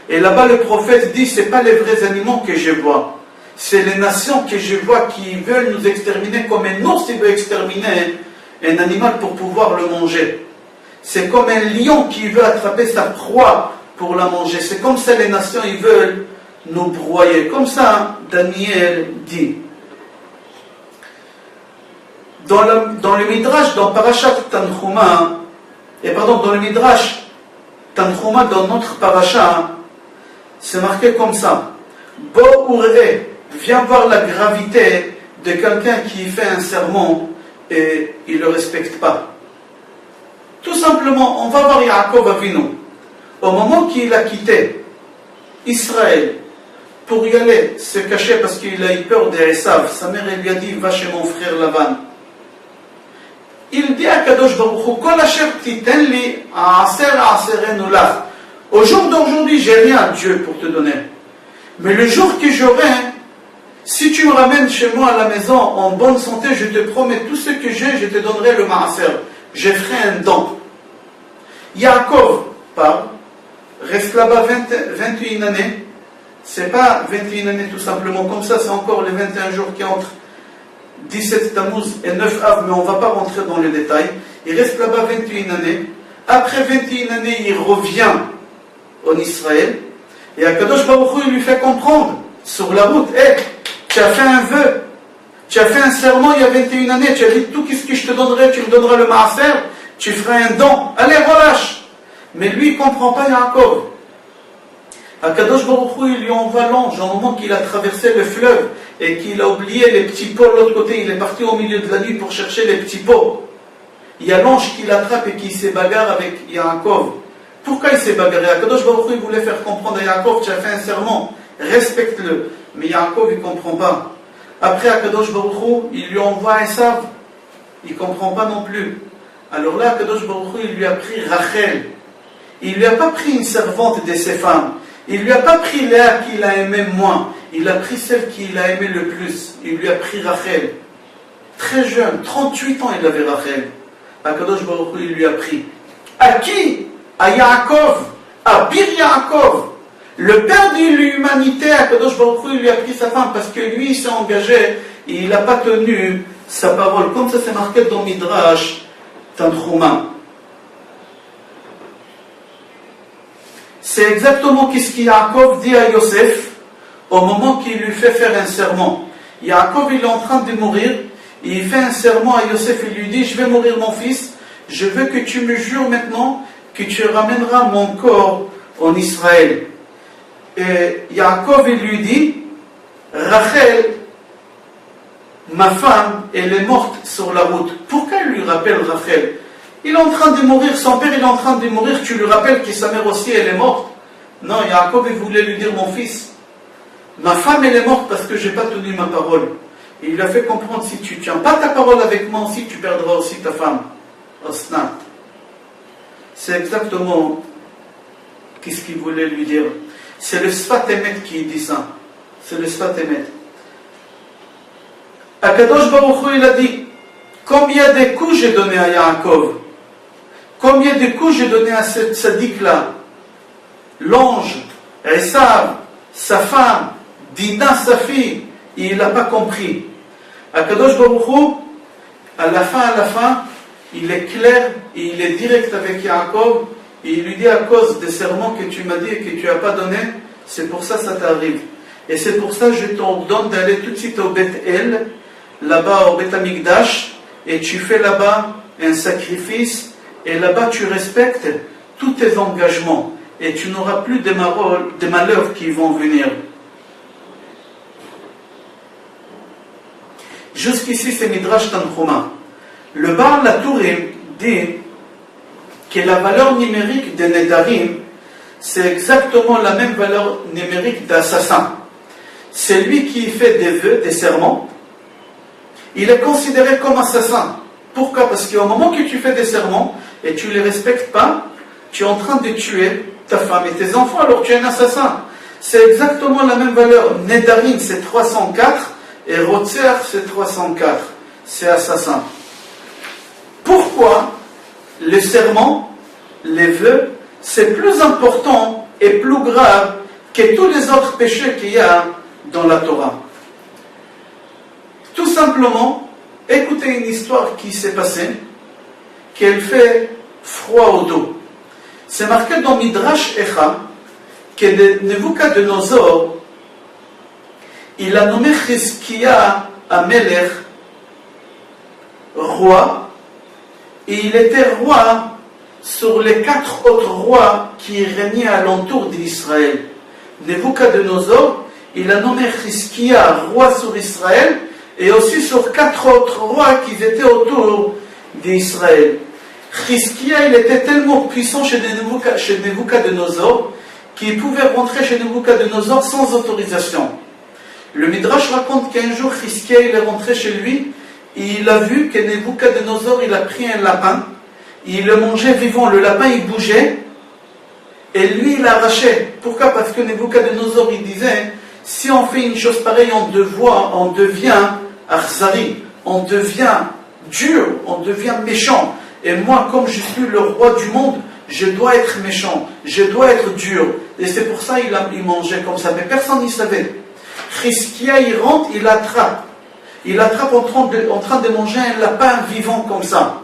Et là-bas le prophète dit, c'est pas les vrais animaux que je vois, c'est les nations que je vois qui veulent nous exterminer comme un ours qui veut exterminer un animal pour pouvoir le manger. C'est comme un lion qui veut attraper sa proie pour la manger. C'est comme ça les nations ils veulent nous broyer. Comme ça Daniel dit. Dans le Midrash, dans Parashat Tanchuma, dans le Midrash Tanchuma, dans notre Parasha, c'est marqué comme ça. Bo Ur'e, viens voir la gravité de quelqu'un qui fait un serment et il ne le respecte pas. Tout simplement, on va voir Yaakov Avinu. Au moment qu'il a quitté Israël pour y aller se cacher parce qu'il a eu peur d'Esav, sa mère lui a dit, va chez mon frère Lavan. Il dit à Kadosh Baruch Hu, Kol asher titen li a'aser a'aserenu lach. Au jour d'aujourd'hui, j'ai rien, Dieu, pour te donner. Mais le jour que j'aurai, si tu me ramènes chez moi à la maison en bonne santé, je te promets tout ce que j'ai, je te donnerai le maaser. Je ferai un don. Yaakov parle, reste là-bas 21 années. C'est pas 21 années tout simplement comme ça, c'est encore les 21 jours qui entrent 17 Tammuz et 9 Av, mais on ne va pas rentrer dans les détails. Il reste là-bas 21 années. Après 21 années, il revient en Israël. Et Akadosh Baruch Hu, il lui fait comprendre sur la route, tu as fait un vœu, tu as fait un serment il y a 21 années, tu as dit tout ce que je te donnerai, tu me donneras le maaser, tu feras un don. Allez, relâche. Mais lui, il ne comprend pas Yaakov. Akadosh Baruch Hu, il lui envoie l'ange au moment qu'il a traversé le fleuve et qu'il a oublié les petits pots de l'autre côté. Il est parti au milieu de la nuit pour chercher les petits pots. Il y a l'ange qui l'attrape et qui se bagarre avec Yaakov. Pourquoi il s'est bagarré? Akadosh Baruch Hu voulait faire comprendre à Yaakov, tu as fait un serment, respecte-le. Mais Yaakov, il ne comprend pas. Après Akadosh Baruch Hu, il lui envoie Esav. Il ne comprend pas non plus. Alors là, Akadosh Baruch Hu, il lui a pris Rachel. Il ne lui a pas pris une servante de ses femmes. Il ne lui a pas pris Léa qu'il a aimé moins. Il a pris celle qu'il a aimé le plus. Il lui a pris Rachel. Très jeune, 38 ans il avait Rachel. Akadosh Baruch Hu, il lui a pris. À qui? À Yaakov. À Bir Yaakov. Le père de l'humanité, Akadosh Baruch Hu, il lui a pris sa femme parce que lui, il s'est engagé et il n'a pas tenu sa parole. Comme ça, c'est marqué dans Midrash Tanchuma. C'est exactement ce que Yaakov dit à Yosef au moment qu'il lui fait faire un serment. Yaakov, il est en train de mourir, et il fait un serment à Yosef, il lui dit, je vais mourir mon fils, je veux que tu me jures maintenant que tu ramèneras mon corps en Israël. Et Yaakov, il lui dit, Rachel, ma femme, elle est morte sur la route. Pourquoi il lui rappelle Rachel? Il est en train de mourir, son père il est en train de mourir, tu lui rappelles que sa mère aussi elle est morte? Non, Yaakov il voulait lui dire, mon fils, ma femme elle est morte parce que je n'ai pas tenu ma parole. Et il a fait comprendre, si tu ne tiens pas ta parole avec moi aussi, tu perdras aussi ta femme. Osnat. C'est exactement ce qu'il voulait lui dire. C'est le Sfat Emet qui dit ça. C'est le Sfat Emet. Akadosh Baruch Hu il a dit, combien de coups j'ai donné à Yaakov? Combien de coups j'ai donné à cette sadique-là? L'ange, Esav, sa femme, Dina, sa fille, et il n'a pas compris. Akadosh Baruch Hu, à la fin, il est clair et il est direct avec Yaakov, et il lui dit, à cause des serments que tu m'as dit et que tu n'as pas donné, c'est pour ça que ça t'arrive. Et c'est pour ça que je t'ordonne d'aller tout de suite au Beth El, là-bas au Beth Amikdash, et tu fais là-bas un sacrifice, et là-bas tu respectes tous tes engagements, et tu n'auras plus de malheurs qui vont venir. Jusqu'ici c'est Midrash Tanchuma. Le Baal Latourim dit que la valeur numérique des Nedarim, c'est exactement la même valeur numérique d'assassin. C'est lui qui fait des vœux, des serments, il est considéré comme assassin. Pourquoi? Parce qu'au moment que tu fais des serments et tu ne les respectes pas, tu es en train de tuer ta femme et tes enfants, alors tu es un assassin. C'est exactement la même valeur. Nedarim c'est 304 et Rotzer c'est 304. C'est assassin. pourquoi le serment, les vœux, c'est plus important et plus grave que tous les autres péchés qu'il y a dans la Torah. Tout simplement, écoutez une histoire qui s'est passée, qu'elle fait froid au dos. C'est marqué dans Midrash Echa que Nebuchadnezzar, il a nommé Chizkiya Amelech roi, et il était roi sur les 4 autres rois qui régnaient alentour d'Israël. Nebuchadnezzar, il a nommé Chizkiya roi sur Israël et aussi sur 4 autres rois qui étaient autour d'Israël. Chizkiya, il était tellement puissant chez Nebuchadnezzar qu'il pouvait rentrer chez Nebuchadnezzar sans autorisation. Le Midrash raconte qu'un jour Chizkiya il est rentré chez lui et il a vu que Nebuchadnezzar il a pris un lapin, il le mangeait vivant, le lapin il bougeait et lui il l'arrachait. Pourquoi? Parce que Nebuchadnezzar il disait, si on fait une chose pareille on devient arzari, on devient dur, on devient méchant. Et moi, comme je suis le roi du monde, je dois être méchant, je dois être dur. Et c'est pour ça qu'il mangeait comme ça. Mais personne n'y savait. Chizkiya, il rentre, il attrape. Il attrape en train de manger un lapin vivant comme ça.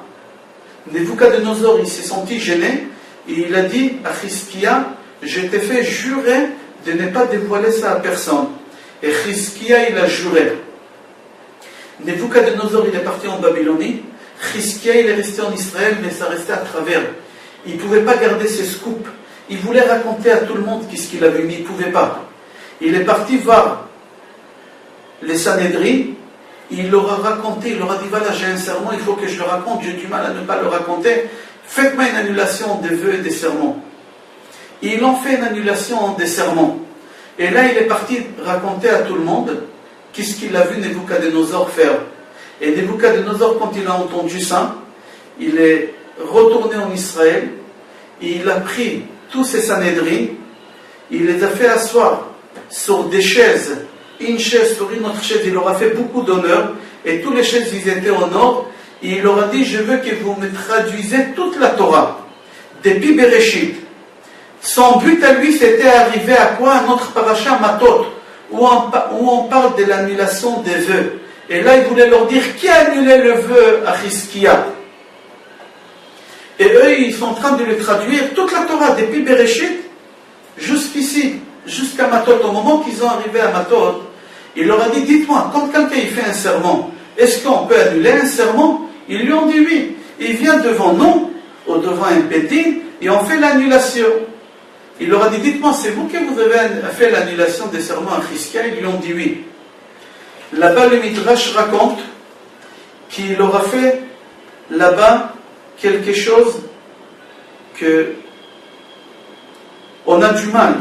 Nebuchadnezzar, il s'est senti gêné. Et il a dit à Chizkiya, je t'ai fait jurer de ne pas dévoiler ça à personne. Et Chizkiya, il a juré. Nebuchadnezzar, il est parti en Babylonie. Chizkiya, il est resté en Israël, mais ça restait à travers. Il ne pouvait pas garder ses scoops. Il voulait raconter à tout le monde ce qu'il avait, mais il ne pouvait pas. Il est parti voir les Sanhédrin. Il leur a raconté, il leur a dit, voilà, j'ai un serment, il faut que je le raconte, j'ai du mal à ne pas le raconter. Faites-moi une annulation des vœux et des serments. Et ils ont fait une annulation des serments. Et là, il est parti raconter à tout le monde qu'est-ce qu'il a vu Nebuchadnezzar faire. Et Nebuchadnezzar, quand il a entendu ça, il est retourné en Israël, et il a pris tous ses Sanhédrin, il les a fait asseoir sur des chaises, une chaise sur une autre chaise, il leur a fait beaucoup d'honneur, et toutes les chaises ils étaient en or, et il leur a dit, je veux que vous me traduisez toute la Torah, depuis Bereshit. Son but à lui, c'était arriver à quoi? Un autre paracha Matot, où on parle de l'annulation des vœux. Et là, il voulait leur dire qui a annulé le vœu à Chizkiya. Et eux, ils sont en train de le traduire, toute la Torah, depuis Bereshit, jusqu'ici, jusqu'à Matot. Au moment qu'ils sont arrivés à Matot, il leur a dit, dites-moi, quand quelqu'un il fait un serment, est-ce qu'on peut annuler un serment? Ils lui ont dit oui. Il vient devant nous, ou devant un pétin, et on fait l'annulation. Il leur a dit, dites-moi, c'est vous qui vous avez fait l'annulation des serments à Chizkiya? Ils lui ont dit oui. Là-bas, le Midrash raconte qu'il aura fait là-bas quelque chose que on a du mal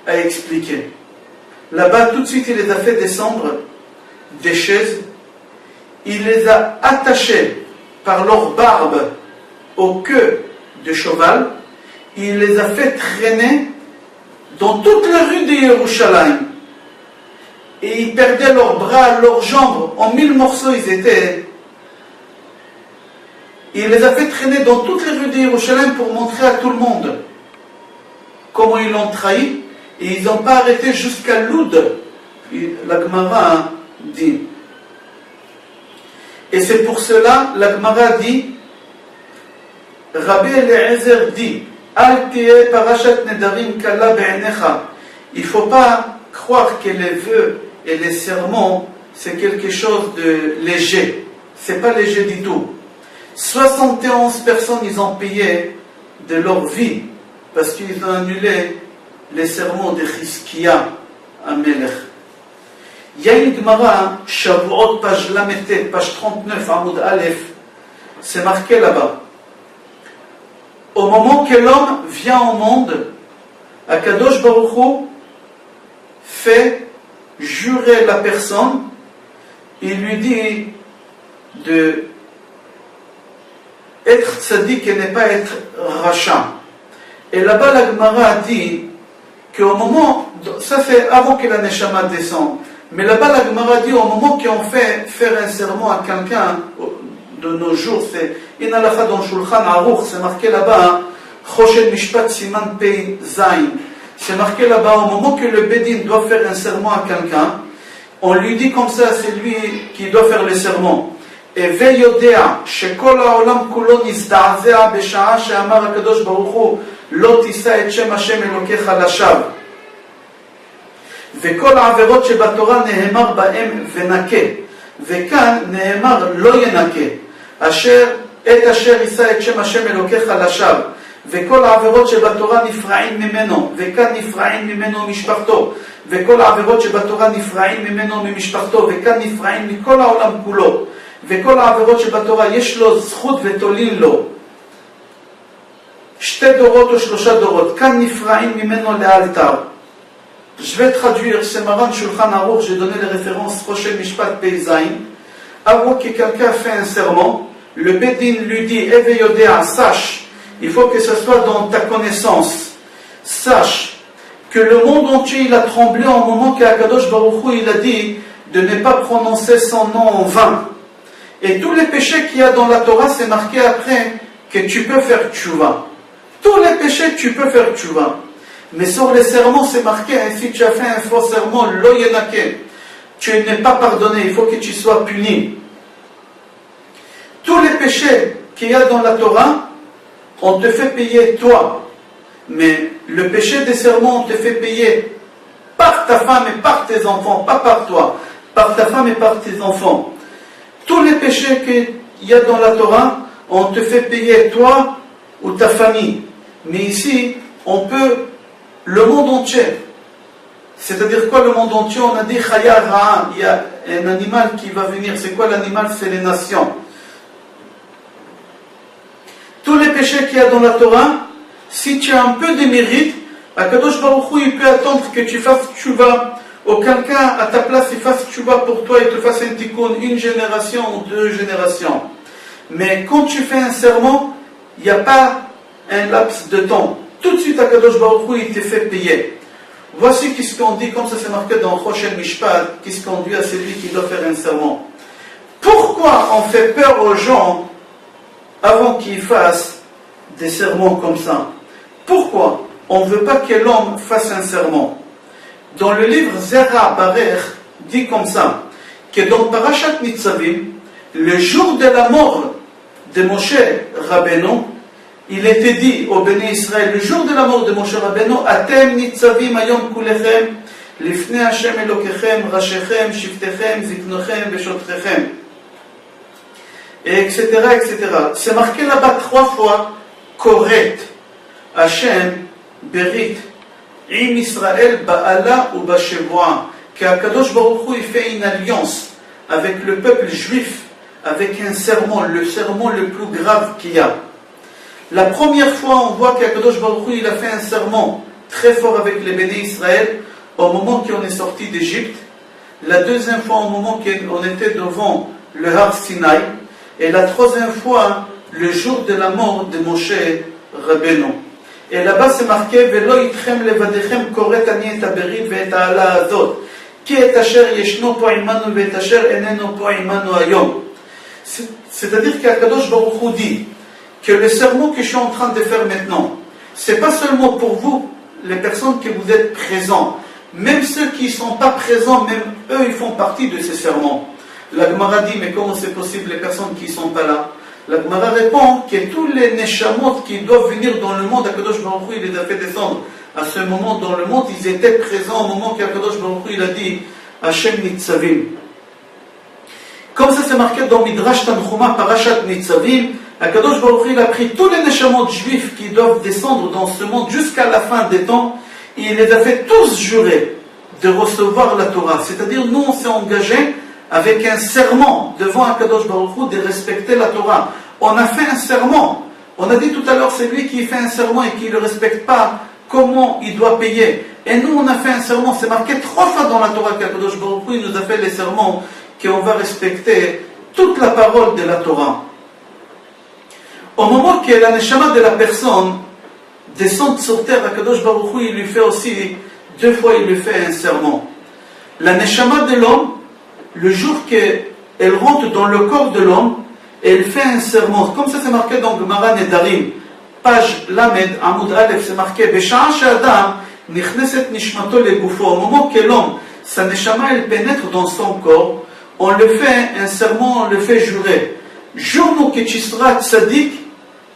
à expliquer. Là-bas, tout de suite, il les a fait descendre des chaises, il les a attachés par leur barbe au queue de cheval, il les a fait traîner dans toutes les rues de Yerushalayim. Et ils perdaient leurs bras, leurs jambes, en 1000 morceaux ils étaient. Il les a fait traîner dans toutes les rues de Yerushalayim pour montrer à tout le monde comment ils l'ont trahi. Et ils n'ont pas arrêté jusqu'à Loud, la Gemara dit. Et c'est pour cela, la Gemara dit, Rabbi Eliezer dit, Al tiye parashat nedarim kala be'enecha. Il ne faut pas croire que les vœux et les serments, c'est quelque chose de léger. Ce n'est pas léger du tout. 71 personnes, ils ont payé de leur vie parce qu'ils ont annulé les sermons de Chizkiya Amelech. Il y a une Gemara, Shavuot, page Lametet, page 39, Amoud Aleph, c'est marqué là-bas. Au moment que l'homme vient au monde, Akadosh Baruch Hu fait jurer la personne, il lui dit de être tzaddik et ne pas être rachat. Et là-bas, la Gemara a dit qu'au moment, ça c'est avant que la Neshama descende, mais là-bas, la Gemara dit au moment qu'on fait faire un serment à quelqu'un de nos jours, c'est une halakha dans Shulchan Aruch, c'est marqué là-bas, Choshen Mishpat Siman Pei Zayin. C'est marqué là-bas, au moment que le Bedin doit faire un serment à quelqu'un, on lui dit comme ça, c'est lui qui doit faire le serment. Et ויודע שכל העולם כולו נזדעזע בשעה שאמר הקדוש ברוך הוא לא תישא את שם השם אלוקיך לשווא. וכל העבירות שבתורה נאמר בהם ונקה. וכאן נאמר לא ינקה. את אשר יישא את שם השם אלוקיך לשווא. וכל העבירות שבתורה נפרעים ממנו. וכאן נפרעים ממנו משפחתו. וכל העבירות שבתורה נפרעים ממנו ממשפחתו. וכאן נפרעים מכל העולם כולו. וכל העבירות שבתורה יש לו זכות ותולין לו. שתי דורות או שלושה דורות. כאן נפרעים ממנו לאלתר. Je vais traduire, c'est Maran Shulchan Aruch, j'ai donné les références Choshen Mishpat Peizain. Avant que quelqu'un fait un serment, le Bedin lui dit, Eve Yodea, sache, il faut que ce soit dans ta connaissance, sache que le monde entier il a tremblé au moment qu'Akadosh Baruch Hu il a dit de ne pas prononcer son nom en vain. Et tous les péchés qu'il y a dans la Torah, c'est marqué après que tu peux faire tchouva. Tous les péchés, tu peux faire tchouva. Mais sur les serments, c'est marqué, si tu as fait un faux serment, lo yenake, tu n'es pas pardonné, il faut que tu sois puni. Tous les péchés qu'il y a dans la Torah, on te fait payer toi. Mais le péché des serments, on te fait payer par ta femme et par tes enfants, pas par toi, par ta femme et par tes enfants. Tous les péchés qu'il y a dans la Torah, on te fait payer toi ou ta famille. Mais ici, on peut le monde entier. C'est-à-dire quoi le monde entier? On a dit Chaya Ra'a, il y a un animal qui va venir. C'est quoi l'animal? C'est les nations. Tous les péchés qu'il y a dans la Torah, si tu as un peu de mérite, Akadosh Baruch Hu, il peut attendre que tu fasses tchouva, ou quelqu'un à ta place il fasse tchouva pour toi et te fasse un tikkun, une génération ou deux générations. Mais quand tu fais un serment, il n'y a pas un laps de temps. Tout de suite, Akadosh Baruch Hu, il te fait payer. Voici ce qu'on dit, comme ça c'est marqué dans Choshen Mishpat, qu'est-ce qu'on dit à celui qui doit faire un serment. Pourquoi on fait peur aux gens avant qu'ils fassent des serments comme ça? Pourquoi on ne veut pas que l'homme fasse un serment? Dans le livre Zera Barer, dit comme ça, que dans Parashat Nitzavim, le jour de la mort de Moshe Rabbeinu, il était dit au Béné Israël, le jour de la mort de Moshe Rabbeinu, Atem nitzavim ayom kulechem, lifnei Hashem elokechem, rashechem, shiftechem, ziknochem, veshotrechem. Et etc., etc. C'est marqué là-bas 3 fois, Koret, Hashem, Berit, Im Israël, Ba'ala ou Ba'shevoa, qu'Akadosh Baruch Hu, il fait une alliance avec le peuple juif, avec un serment, le serment le plus grave qu'il y a. La première fois, on voit qu'Akadosh Baruch Hu, il a fait un serment très fort avec les Béné Israël au moment qu'on est sorti d'Égypte. La deuxième fois, au moment qu'on était devant le Har Sinaï. Et la troisième fois, le jour de la mort de Moshe Rabbeinu. Et là-bas, c'est marqué Velo itchem levadechem koret ani et haberit ve'et ha'ala azot ki et asher yeshno po imanu ve'et asher eneno po imanu hayom. C'est-à-dire qu'Akadosh Baruch Hu dit que le serment que je suis en train de faire maintenant, c'est pas seulement pour vous, les personnes que vous êtes présents, même ceux qui ne sont pas présents, même eux, ils font partie de ces serments. La Gemara dit, mais comment c'est possible, les personnes qui ne sont pas là? La Gemara répond que tous les neshamot qui doivent venir dans le monde, Akadosh Baruch Hu, il les a fait descendre à ce moment dans le monde, ils étaient présents au moment qu'Akadosh Baruch Hu, il a dit, Hashem Nitzavim. Comme ça c'est marqué dans Midrash Tanchuma, Parashat Nitzavim, Akadosh Baruch Hu, il a pris tous les neshamot juifs qui doivent descendre dans ce monde jusqu'à la fin des temps, et il les a fait tous jurer de recevoir la Torah. C'est-à-dire, nous on s'est engagés avec un serment devant Akadosh Baruch Hu de respecter la Torah. On a fait un serment. On a dit tout à l'heure, c'est lui qui fait un serment et qui ne le respecte pas, comment il doit payer. Et nous on a fait un serment, c'est marqué 3 fois dans la Torah qu'Akadosh Baruch Hu nous a fait les serments qu'on va respecter toute la parole de la Torah. Au moment que la neshama de la personne descend sur terre, Akadosh Baruch Hu, il lui fait aussi, 2 fois il lui fait un serment. La neshama de l'homme, le jour qu'elle rentre dans le corps de l'homme, et elle fait un serment, comme ça c'est marqué dans Gemara Nedarim, page Lamed, Amoud Aleph, c'est marqué, Besha'a she'adam nichneset nishmato legufo, au moment que l'homme, sa neshama, elle pénètre dans son corps, on le fait un serment, on le fait jurer. Jure-nous que tu seras tzaddik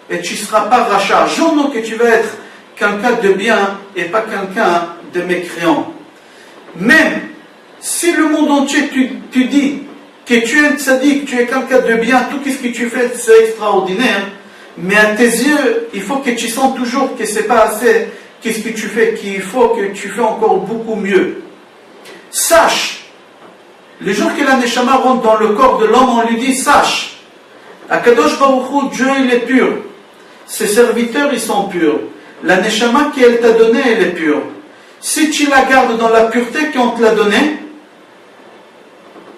et tu ne seras pas rachat. Jure-nous que tu vas être quelqu'un de bien et pas quelqu'un de mécréant. Même si le monde entier tu dis que tu es un tzaddik, tu es quelqu'un de bien, tout ce que tu fais c'est extraordinaire, mais à tes yeux, il faut que tu sens toujours que c'est pas assez, qu'est-ce que tu fais, qu'il faut que tu fais encore beaucoup mieux. Sache, le jour que la Neshama rentre dans le corps de l'homme, on lui dit, sache, Akadosh Baruch Hu, Dieu il est pur, ses serviteurs ils sont purs, la Neshama qu'elle t'a donnée elle est pure. Si tu la gardes dans la pureté qu'on te l'a donnée,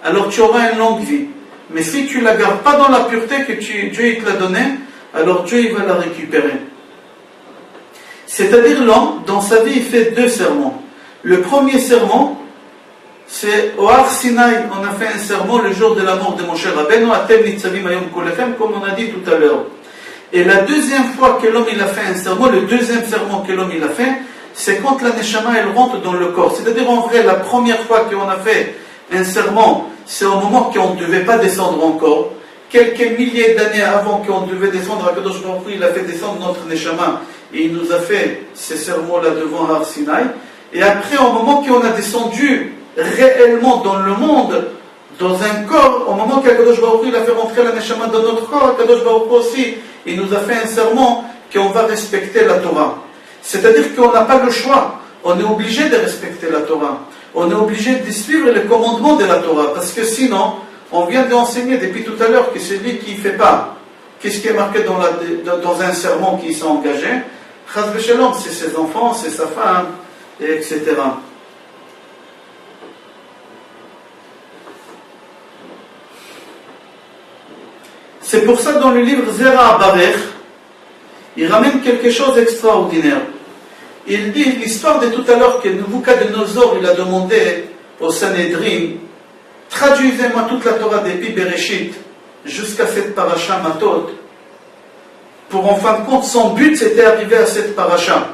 alors tu auras une longue vie. Mais si tu ne la gardes pas dans la pureté que Dieu il te l'a donnée, alors Dieu il va la récupérer. C'est-à-dire l'homme, dans sa vie, il fait 2 serments. Le premier serment, c'est au Har Sinaï, on a fait un serment le jour de la mort de Moshe Rabbeinu, Atem nitzavim hayom kolechem, comme on a dit tout à l'heure. Et la deuxième fois que l'homme il a fait un serment, le deuxième serment que l'homme il a fait, c'est quand la Neshama elle rentre dans le corps. C'est-à-dire en vrai, la première fois qu'on a fait un serment, c'est au moment qu'on ne devait pas descendre encore. Quelques milliers d'années avant qu'on devait descendre, Akadosh Baruch Hu, il a fait descendre notre Neshama et il nous a fait ces serments-là devant Har Sinaï. Et après, au moment qu'on a descendu réellement dans le monde, dans un corps, au moment qu'Akadosh Baruch Hu, il a fait rentrer la Neshama dans notre corps, Akadosh Baruch Hu aussi, il nous a fait un serment qu'on va respecter la Torah. C'est-à-dire qu'on n'a pas le choix, on est obligé de respecter la Torah. On est obligé de suivre les commandements de la Torah, parce que sinon, on vient d'enseigner depuis tout à l'heure que celui qui ne fait pas, qu'est-ce qui est marqué dans un serment qui s'est engagé, Chas v'shalom, c'est ses enfants, c'est sa femme, et etc. C'est pour ça dans le livre Zera Abarech, il ramène quelque chose d'extraordinaire. Il dit l'histoire de tout à l'heure que Nebuchadnezzar il a demandé au Sanhedrin, traduisez-moi toute la Torah depuis Bereshit jusqu'à cette paracha Matot. Pour en fin de compte, son but c'était arriver à cette paracha.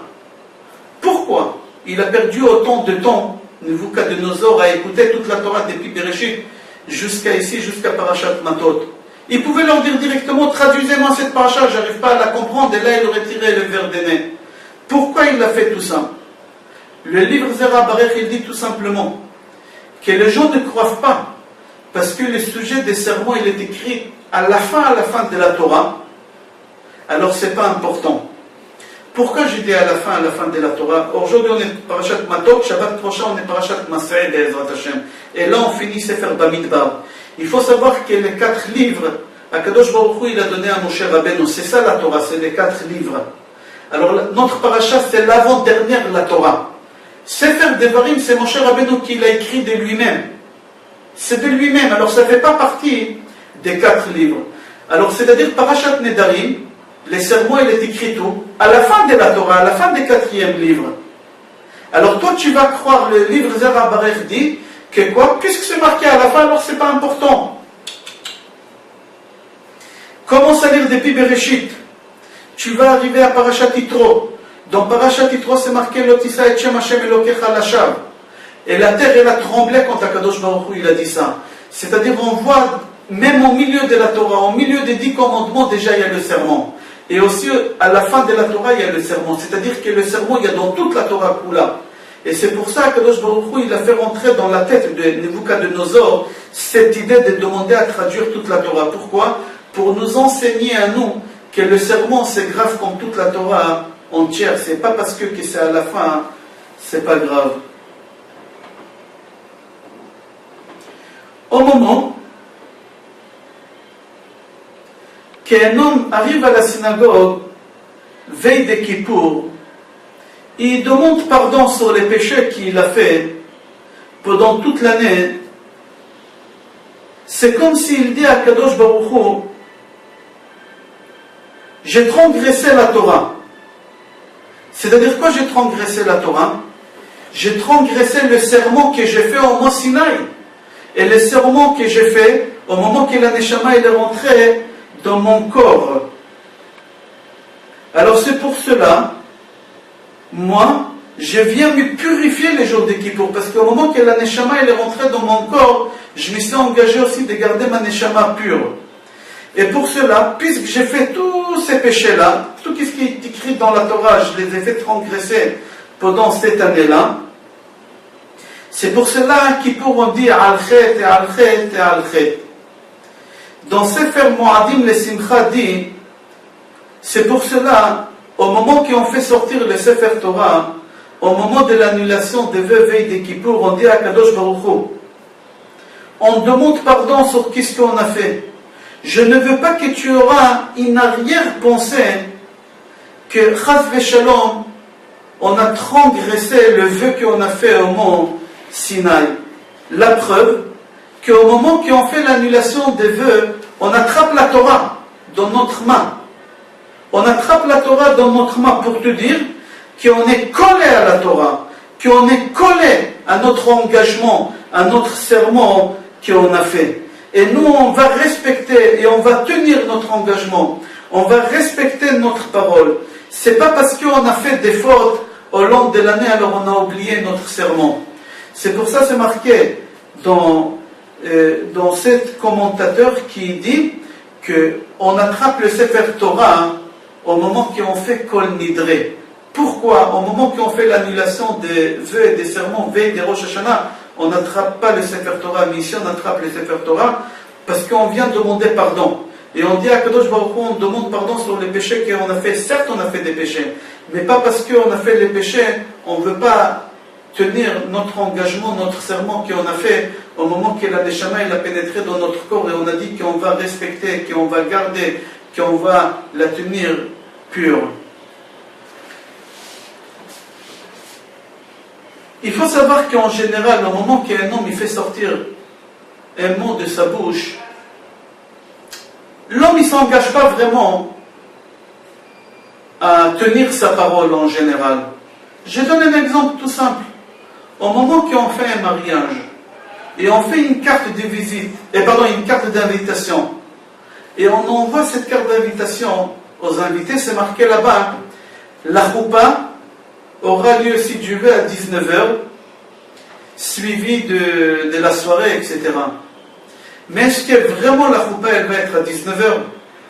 Pourquoi il a perdu autant de temps, Nebuchadnezzar, à écouter toute la Torah depuis Bereshit jusqu'à ici, jusqu'à parachat Matot? Il pouvait leur dire directement, traduisez-moi cette paracha, j'arrive pas à la comprendre, et là il aurait tiré le verre des nez. Pourquoi il a fait tout ça? Le livre Zera Abarech, il dit tout simplement que les gens ne croient pas, parce que le sujet des sermons, il est écrit à la fin de la Torah, alors c'est pas important. Pourquoi j'ai dit à la fin de la Torah? Aujourd'hui on est parachat Matot, Shabbat prochain on est parachat Mas'eh Be'ezrat Hashem, et là on finit Sefer Bamidbar. Il faut savoir que les 4 livres, Akadosh Baruch Hu, il a donné à Moshe Rabbeinu. C'est ça la Torah, c'est les 4 livres. Alors notre paracha, c'est l'avant-dernière de la Torah. Sefer Devarim, c'est Moshe Rabbeinu qui l'a écrit de lui-même. C'est de lui-même, alors ça ne fait pas partie des 4 livres. Alors c'est-à-dire parachat Nedarim, les sermons, il est écrit tout, à la fin de la Torah, à la fin des 4e livres. Alors toi, tu vas croire, le livre Zera Abarech dit, que quoi? Puisque c'est marqué à la fin, alors c'est pas important. Commence à lire depuis Bereshit. Tu vas arriver à Parashat Yitro. Dans Parashat Yitro, c'est marqué Lotissa et Shem Hashem Elokecha Lashav. Et la terre, elle a tremblé quand Akadosh Baruch Hu, il a dit ça. C'est-à-dire, on voit, même au milieu de la Torah, au milieu des 10 commandements, déjà il y a le serment. Et aussi, à la fin de la Torah, il y a le serment. C'est-à-dire que le serment, il y a dans toute la Torah Kula. Et c'est pour ça que Kadosh Baruch Hu, il a fait rentrer dans la tête de Nebuchadnezzar cette idée de demander à traduire toute la Torah. Pourquoi? Pour nous enseigner à nous que le serment c'est grave comme toute la Torah entière. C'est pas parce que c'est à la fin, c'est pas grave. Au moment qu'un homme arrive à la synagogue, veille de Kippour, il demande pardon sur les péchés qu'il a fait pendant toute l'année. C'est comme s'il dit à Kadosh Baruch Hu, j'ai transgressé la Torah. C'est-à-dire quoi j'ai transgressé la Torah? J'ai transgressé le serment que j'ai fait au Mont Sinaï. Et le serment que j'ai fait, au moment que la Neshama est rentrée dans mon corps. Alors c'est pour cela, moi, je viens me purifier les jours de Kippour, parce qu'au moment que la Neshama elle est rentrée dans mon corps, je me suis engagé aussi de garder ma Neshama pure. Et pour cela, puisque j'ai fait tous ces péchés-là, tout ce qui est écrit dans la Torah, je les ai fait transgresser pendant cette année-là, c'est pour cela qu'ils pourront dire Al-Chet et Al-Chet et Al-Chet. Dans Sefer Moadim, le Simcha dit, c'est pour cela, au moment qu'on fait sortir le Sefer Torah, au moment de l'annulation des vœux veille de Kippour, on dit à Kadosh Baruch Hu, on demande pardon sur ce qu'on a fait. Je ne veux pas que tu auras une arrière-pensée que Chas Veshalom, on a transgressé le vœu qu'on a fait au mont Sinaï. La preuve qu'au moment qu'on fait l'annulation des vœux, on attrape la Torah dans notre main. On attrape la Torah dans notre main pour te dire qu'on est collé à la Torah, qu'on est collé à notre engagement, à notre serment qu'on a fait. Et nous, on va respecter et on va tenir notre engagement. On va respecter notre parole. C'est pas parce qu'on a fait des fautes au long de l'année, alors on a oublié notre serment. C'est pour ça c'est marqué dans cet commentateur qui dit qu'on attrape le Sefer Torah au moment qu'on fait Kol Nidre. Pourquoi? Au moment qu'on fait l'annulation des vœux et des serments, veille des Rosh Hashanah, on n'attrape pas le Sefer Torah, mais ici on attrape le Sefer Torah parce qu'on vient demander pardon. Et on dit à Kadosh Baruch Hu, on demande pardon sur les péchés qu'on a fait. Certes, on a fait des péchés, mais pas parce qu'on a fait les péchés, on ne veut pas tenir notre engagement, notre serment qu'on a fait au moment que la Neshama il a pénétré dans notre corps et on a dit qu'on va respecter, qu'on va garder, qu'on va la tenir pure. Il faut savoir qu'en général, au moment qu'un homme il fait sortir un mot de sa bouche, l'homme il ne s'engage pas vraiment à tenir sa parole en général. Je donne un exemple tout simple. Au moment qu'on fait un mariage et on fait une carte de visite, une carte d'invitation, et on envoie cette carte d'invitation aux invités, c'est marqué là-bas, la choupa aura lieu si Dieu veut à 19h, suivi de la soirée, etc. Mais est-ce que vraiment la choupa elle va être à 19h?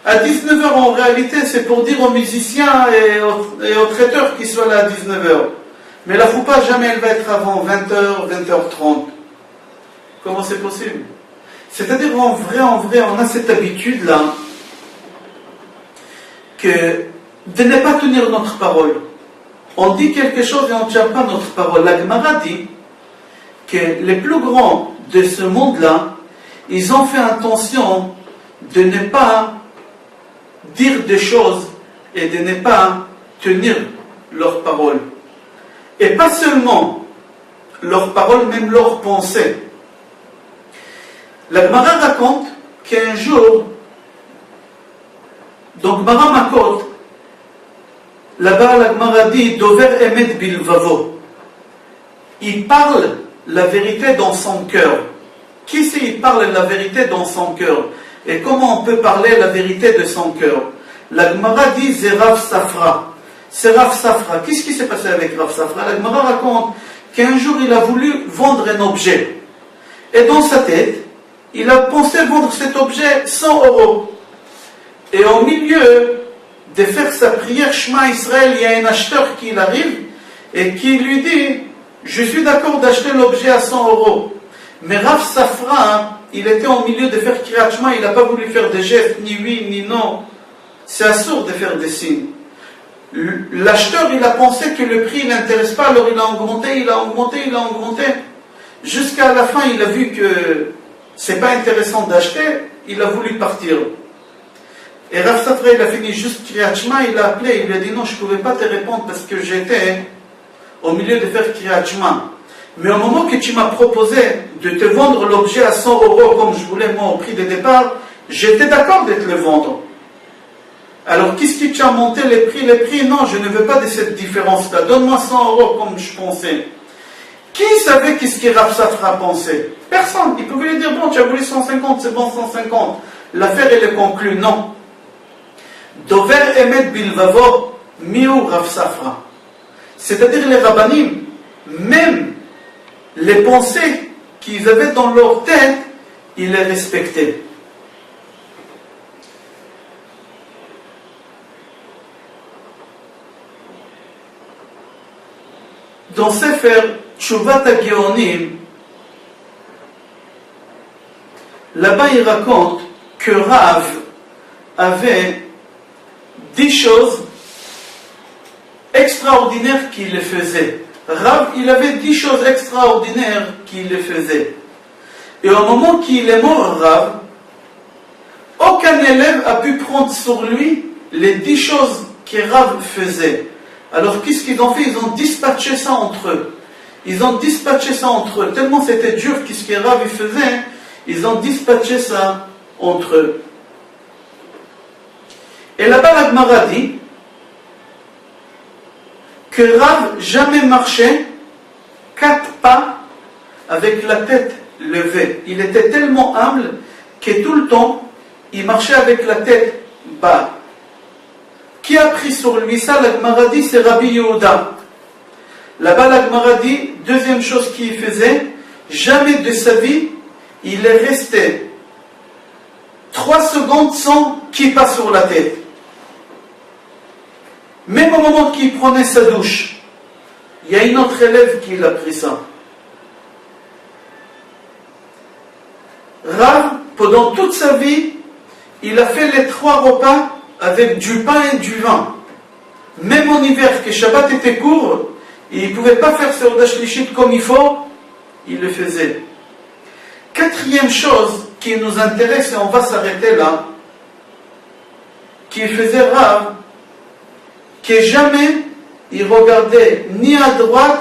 À 19h en réalité c'est pour dire aux musiciens et aux traiteurs qu'ils soient là à 19h. Mais la choupa jamais elle va être avant 20h, 20h30. Comment c'est possible? C'est-à-dire en vrai, on a cette habitude-là de ne pas tenir notre parole. On dit quelque chose et on ne tient pas notre parole. La Gemara dit que les plus grands de ce monde-là, ils ont fait attention de ne pas dire des choses et de ne pas tenir leurs paroles. Et pas seulement leurs paroles, même leurs pensées. La Gemara raconte qu'un jour, donc Gemara Makot, là-bas la Gemara dit Dover Emet Bilvavo. Il parle la vérité dans son cœur. Qui c'est il parle la vérité dans son cœur? Et comment on peut parler la vérité de son cœur? La Gemara dit c'est Rav Safra. C'est Rav Safra. Qu'est-ce qui s'est passé avec Rav Safra? La Gemara raconte qu'un jour il a voulu vendre un objet. Et dans sa tête, il a pensé vendre cet objet 100 €. Et au milieu de faire sa prière Shema Israël, il y a un acheteur qui arrive et qui lui dit je suis d'accord d'acheter l'objet à 100 €. Mais Rav Safra, il était au milieu de faire Kriyat Shema, il n'a pas voulu faire des gestes, ni oui, ni non. C'est absurde de faire des signes. L'acheteur, il a pensé que le prix ne l'intéresse pas, alors il a augmenté. Jusqu'à la fin, il a vu que c'est pas intéressant d'acheter, il a voulu partir. Et Rav Safra, il a fini juste Kriyat Shema, il l'a appelé, il lui a dit non, je ne pouvais pas te répondre parce que j'étais au milieu de faire Kriyat Shema. Mais au moment que tu m'as proposé de te vendre l'objet à 100 € comme je voulais moi au prix de départ, j'étais d'accord de te le vendre. Alors qu'est-ce qui t'a monté les prix? Les prix, non, je ne veux pas de cette différence-là. Donne-moi 100 € comme je pensais. Qui savait qu'est-ce que Rav Safra pensait? Personne. Il pouvait lui dire, bon, tu as voulu 150, c'est bon 150. L'affaire, elle est conclue. Non. Dover Emet Bilvavo, Miu Rav Safra. C'est-à-dire les rabbanim, même les pensées qu'ils avaient dans leur tête, ils les respectaient. Dans Sefer Tshuvat HaGeonim, là-bas il raconte que Rav avait 10 choses extraordinaires qu'il les faisait. Rav, il avait 10 choses extraordinaires qu'il les faisait. Et au moment qu'il est mort, Rav, aucun élève a pu prendre sur lui les 10 choses que Rav faisait. Alors qu'est-ce qu'ils ont fait? Ils ont dispatché ça entre eux. Ils ont dispatché ça entre eux. Tellement c'était dur qu'est-ce que Rav faisait, ils ont dispatché ça entre eux. Et là-bas, la Gemara dit que Rav jamais marchait 4 pas avec la tête levée. Il était tellement humble que tout le temps, il marchait avec la tête bas. Qui a pris sur lui ça? La Gemara dit, c'est Rabbi Yehuda. Là-bas, la Gemara dit, deuxième chose qu'il faisait, jamais de sa vie, il est resté 3 secondes sans kippa sur la tête. Même au moment qu'il prenait sa douche, il y a une autre élève qui l'a pris ça. Rav, pendant toute sa vie, il a fait les 3 repas avec du pain et du vin. Même en hiver, que Shabbat était court, et il ne pouvait pas faire Seudah Shlishit comme il faut, il le faisait. 4e chose qui nous intéresse, et on va s'arrêter là, qu'il faisait Rav, que jamais il regardait ni à droite,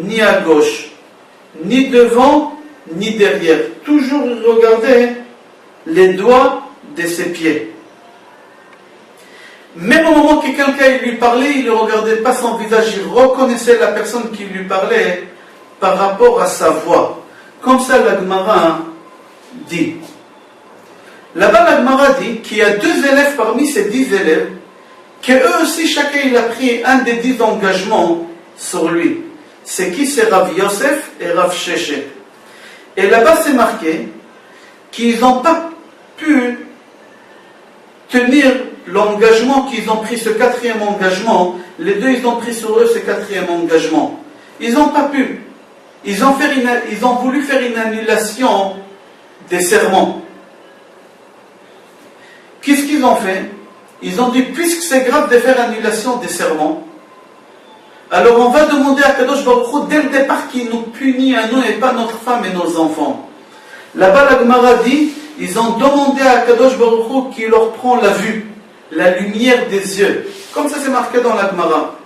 ni à gauche, ni devant, ni derrière. Toujours il regardait les doigts de ses pieds. Même au moment que quelqu'un lui parlait, il ne regardait pas son visage, il reconnaissait la personne qui lui parlait par rapport à sa voix. Comme ça, la Gemara dit. Là-bas, la Gemara dit qu'il y a 2 élèves parmi ces 10 élèves, qu'eux aussi, chacun il a pris un des 10 engagements sur lui. C'est qui? C'est Rav Yosef et Rav Sheshet. Et là-bas, c'est marqué qu'ils n'ont pas pu tenir l'engagement qu'ils ont pris, ce 4e engagement. Les 2, ils ont pris sur eux ce 4e engagement. Ils n'ont pas pu. Ils ont voulu faire une annulation des serments. Qu'est-ce qu'ils ont fait? Ils ont dit, puisque c'est grave de faire annulation des serments, alors on va demander à Kadosh Baruch Hu dès le départ qu'il nous punit à nous et pas notre femme et nos enfants. Là-bas, la Gemara dit, ils ont demandé à Kadosh Baruch Hu qu'il leur prend la vue, la lumière des yeux. Comme ça c'est marqué dans la Gemara.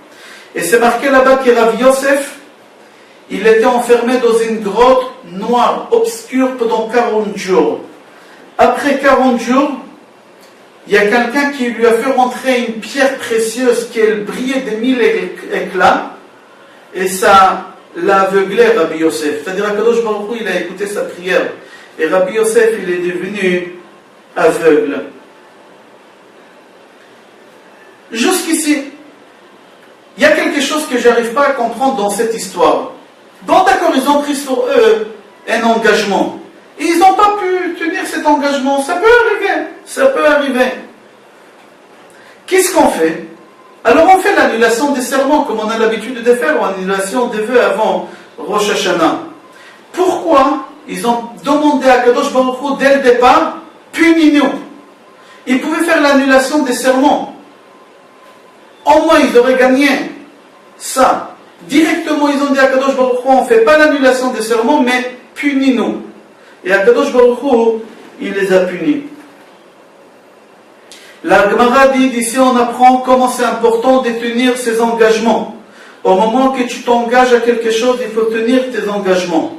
Et c'est marqué là-bas que Rav Yosef, il était enfermé dans une grotte noire, obscure pendant 40 jours. Après 40 jours, il y a quelqu'un qui lui a fait rentrer une pierre précieuse qui brillait de 1000 éclats, et ça l'a aveuglé, Rabbi Yosef. C'est-à-dire que Kadosh Baruch Hu, il a écouté sa prière, et Rabbi Yosef, il est devenu aveugle. Jusqu'ici, il y a quelque chose que je n'arrive pas à comprendre dans cette histoire. Bon, d'accord, ils ont pris sur eux un engagement. Et ils n'ont pas pu tenir cet engagement. Ça peut arriver. Ça peut arriver. Qu'est-ce qu'on fait? Alors on fait l'annulation des serments, comme on a l'habitude de faire, ou l'annulation des vœux avant Rosh Hashanah. Pourquoi ils ont demandé à Kadosh Baruch Hu dès le départ, punis-nous? Ils pouvaient faire l'annulation des serments. Au moins ils auraient gagné ça. Directement ils ont dit à Kadosh Baruch Hu, on ne fait pas l'annulation des serments, mais punis-nous. Et Akadosh Baruch Hu, il les a punis. La Gemara dit, d'ici on apprend comment c'est important de tenir ses engagements. Au moment que tu t'engages à quelque chose, il faut tenir tes engagements.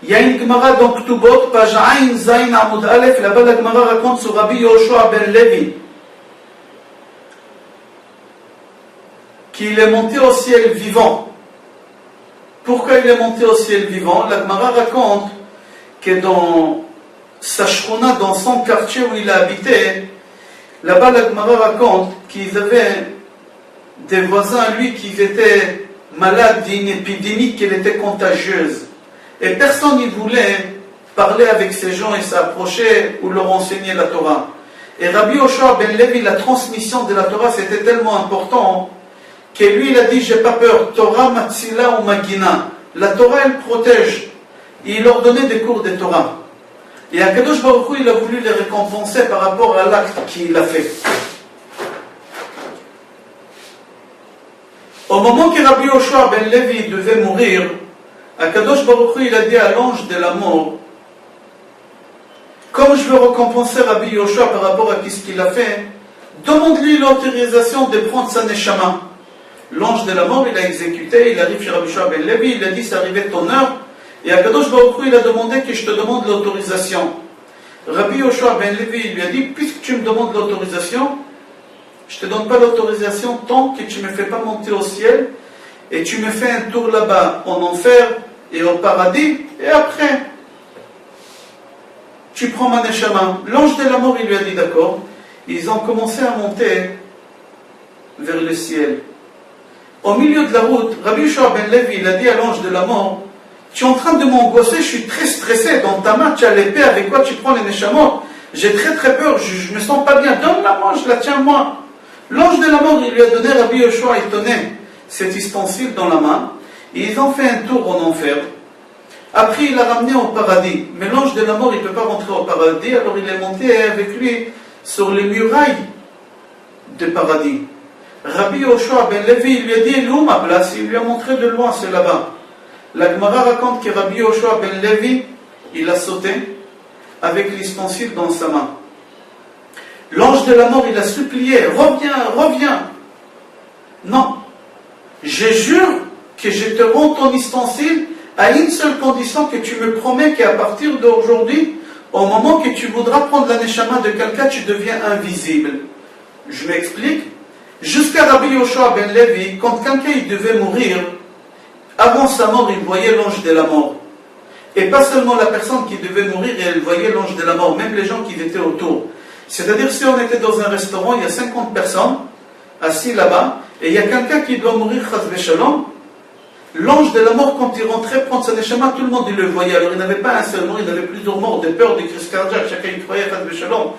Il y a une Gemara dans Ktubot, page 1, Zain Amud Aleph, là-bas la Gemara raconte sur Rabbi Yoshua ben Levi, qu'il est monté au ciel vivant. Pourquoi il est monté au ciel vivant? La Gemara raconte que dans sa shrona, dans son quartier où il a habité, Là-bas, la Gemara raconte qu'ils avaient des voisins à lui qui étaient malades d'une épidémie qui était contagieuse. Et personne ne voulait parler avec ces gens et s'approcher ou leur enseigner la Torah. Et Rabbi Yoshua ben Levi, la transmission de la Torah, c'était tellement important que lui, il a dit, j'ai pas peur, Torah matzila ou magina. La Torah, elle protège. Et il leur donnait des cours de Torah. Et Akadosh Baruch Hu, il a voulu les récompenser par rapport à l'acte qu'il a fait. Au moment que Rabbi Yoshua ben Levi devait mourir, Akadosh Baruch Hu, il a dit à l'ange de la mort, comme je veux récompenser Rabbi Yoshua par rapport à ce qu'il a fait, demande-lui l'autorisation de prendre sa neshama. L'ange de la mort, il a exécuté, il arrive chez Rabbi Yoshua ben Levi, il a dit, c'est arrivé ton heure, et Akadosh Baruch Hu, il a demandé que je te demande l'autorisation. Rabbi Yoshua ben Levi, il lui a dit, puisque tu me demandes l'autorisation, je ne te donne pas l'autorisation tant que tu ne me fais pas monter au ciel, et tu me fais un tour là-bas, en enfer et au paradis, et après, tu prends ma neshama. L'ange de la mort, il lui a dit d'accord. Ils ont commencé à monter vers le ciel. Au milieu de la route, Rabbi Yoshua ben Levi, il a dit à l'ange de la mort, tu es en train de m'angoisser, je suis très stressé, dans ta main tu as l'épée avec quoi tu prends les neshamot, j'ai très très peur, je me sens pas bien, donne-la moi, je la tiens moi. L'ange de la mort, il lui a donné, Rabbi Yoshua, il tenait cet ustensile dans la main, et ils ont fait un tour en enfer. Après, il l'a ramené au paradis. Mais l'ange de la mort, il ne peut pas rentrer au paradis, alors il est monté avec lui sur les murailles du paradis. Rabbi Yoshua ben Levi, il lui a dit, elle est où ma place? Il lui a montré de loin, c'est là-bas. La Gemara raconte que Rabbi Yoshua ben Levi, il a sauté avec l'ustensile dans sa main. L'ange de la mort, il a supplié, reviens, reviens. Non, je jure que je te rends ton ustensile à une seule condition, que tu me promets qu'à partir d'aujourd'hui, au moment que tu voudras prendre la neshama de quelqu'un, tu deviens invisible. Je m'explique. Jusqu'à Rabbi Yoshua ben Levi, quand quelqu'un il devait mourir, avant sa mort, il voyait l'ange de la mort. Et pas seulement la personne qui devait mourir, elle voyait l'ange de la mort, même les gens qui étaient autour. C'est-à-dire, si on était dans un restaurant, il y a 50 personnes assis là-bas, et il y a quelqu'un qui doit mourir, chas v'shalom, l'ange de la mort, quand il rentrait prendre sa neshama, tout le monde il le voyait. Alors il n'avait pas un seul mort, il avait plusieurs morts, de peur, de crise cardiaque. Chacun il croyait, chas v'shalom,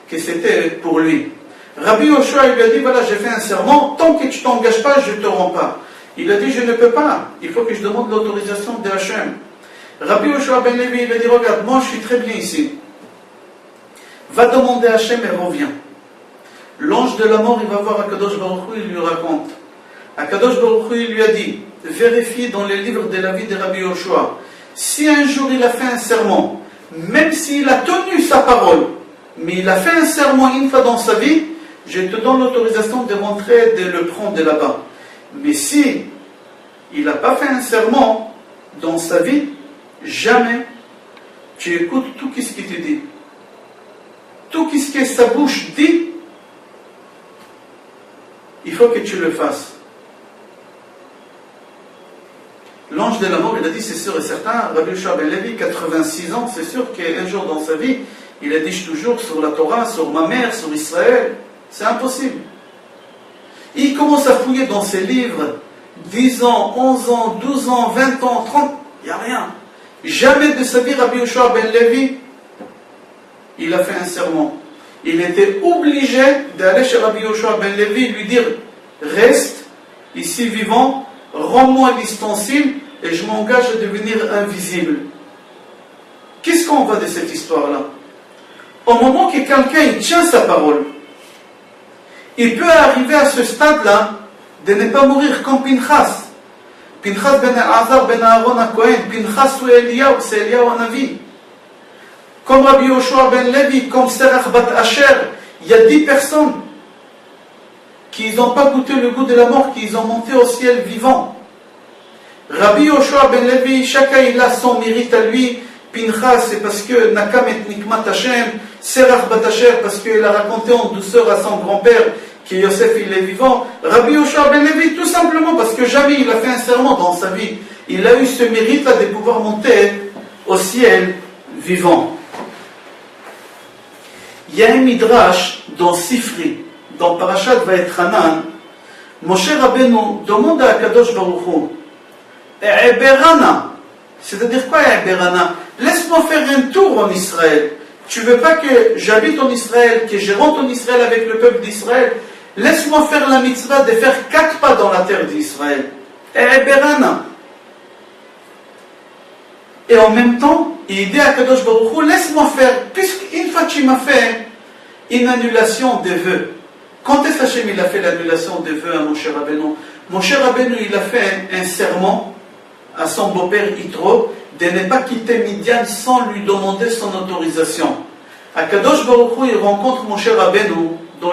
que c'était pour lui. Rabbi Yoshua, il lui a dit, voilà, j'ai fait un serment, tant que tu ne t'engages pas, je ne te rends pas. Il a dit, je ne peux pas, il faut que je demande l'autorisation de Hachem. Rabbi Yoshua ben Levi, il a dit, regarde, moi je suis très bien ici. Va demander à Hachem et reviens. L'ange de la mort, il va voir Akadosh Baruch Hu, il lui raconte. Akadosh Baruch Hu, il lui a dit, vérifie dans les livres de la vie de Rabbi Yoshua, si un jour il a fait un serment, même s'il a tenu sa parole, mais il a fait un serment une fois dans sa vie, je te donne l'autorisation de rentrer, de le prendre de là-bas. Mais si il n'a pas fait un serment dans sa vie, jamais tu écoutes tout ce qu'il te dit. Tout ce que sa bouche dit, il faut que tu le fasses. L'ange de la mort, il a dit, c'est sûr et certain, Rabbi Yoshua ben Levi, 86 ans, c'est sûr qu'un jour dans sa vie, il a dit toujours sur la Torah, sur ma mère, sur Israël. C'est impossible. Il commence à fouiller dans ses livres, 10 ans, 11 ans, 12 ans, 20 ans, 30, il n'y a rien. Jamais de sa vie, Rabbi Yoshua ben Levi, il a fait un serment. Il était obligé d'aller chez Rabbi Yoshua ben Levi et lui dire, reste ici vivant, rends-moi l'ustensile et je m'engage à devenir invisible. Qu'est-ce qu'on voit de cette histoire-là? Au moment que quelqu'un il tient sa parole, il peut arriver à ce stade-là de ne pas mourir comme Pinchas. Pinchas ben Azar ben Aaron HaKohen. Pinchas ou Eliyahu, c'est Eliyahu Hanavi. Comme Rabbi Yoshua ben Levi, comme Serach bat Asher, il y a 10 personnes qui n'ont pas goûté le goût de la mort, qui ont monté au ciel vivant. Rabbi Yoshua ben Levi, chacun il a son mérite à lui. Pinchas, c'est parce que Nakam et Nikmat Hashem. Serach bat Asher, parce qu'il a raconté en douceur à son grand-père que Yosef il est vivant. Rabbi Yoshua ben Levi, tout simplement parce que jamais il a fait un serment dans sa vie. Il a eu ce mérite-là de pouvoir monter au ciel vivant. Il y a un midrash dans Sifri, dans Parashat Vaetchanan. Moshe Rabbeinu demande à Kadosh Baruch Hu, Eberana, c'est-à-dire quoi Eberana? Laisse-moi faire un tour en Israël. Tu veux pas que j'habite en Israël, que je rentre en Israël avec le peuple d'Israël? Laisse-moi faire la mitzvah de faire 4 pas dans la terre d'Israël. Eberana. Et en même temps, il dit à Kadosh Baruch Hu, laisse-moi faire, puisqu'une fois tu m'as fait une annulation des vœux. Quand est-ce qu'Hachem il a fait l'annulation des vœux à Moshe Rabbeinu? Moshe Rabbeinu il a fait un serment à son beau-père Yitro de ne pas quitter Midian sans lui demander son autorisation. À Kadosh Baruch Hu, il rencontre Moshe Rabbeinu dans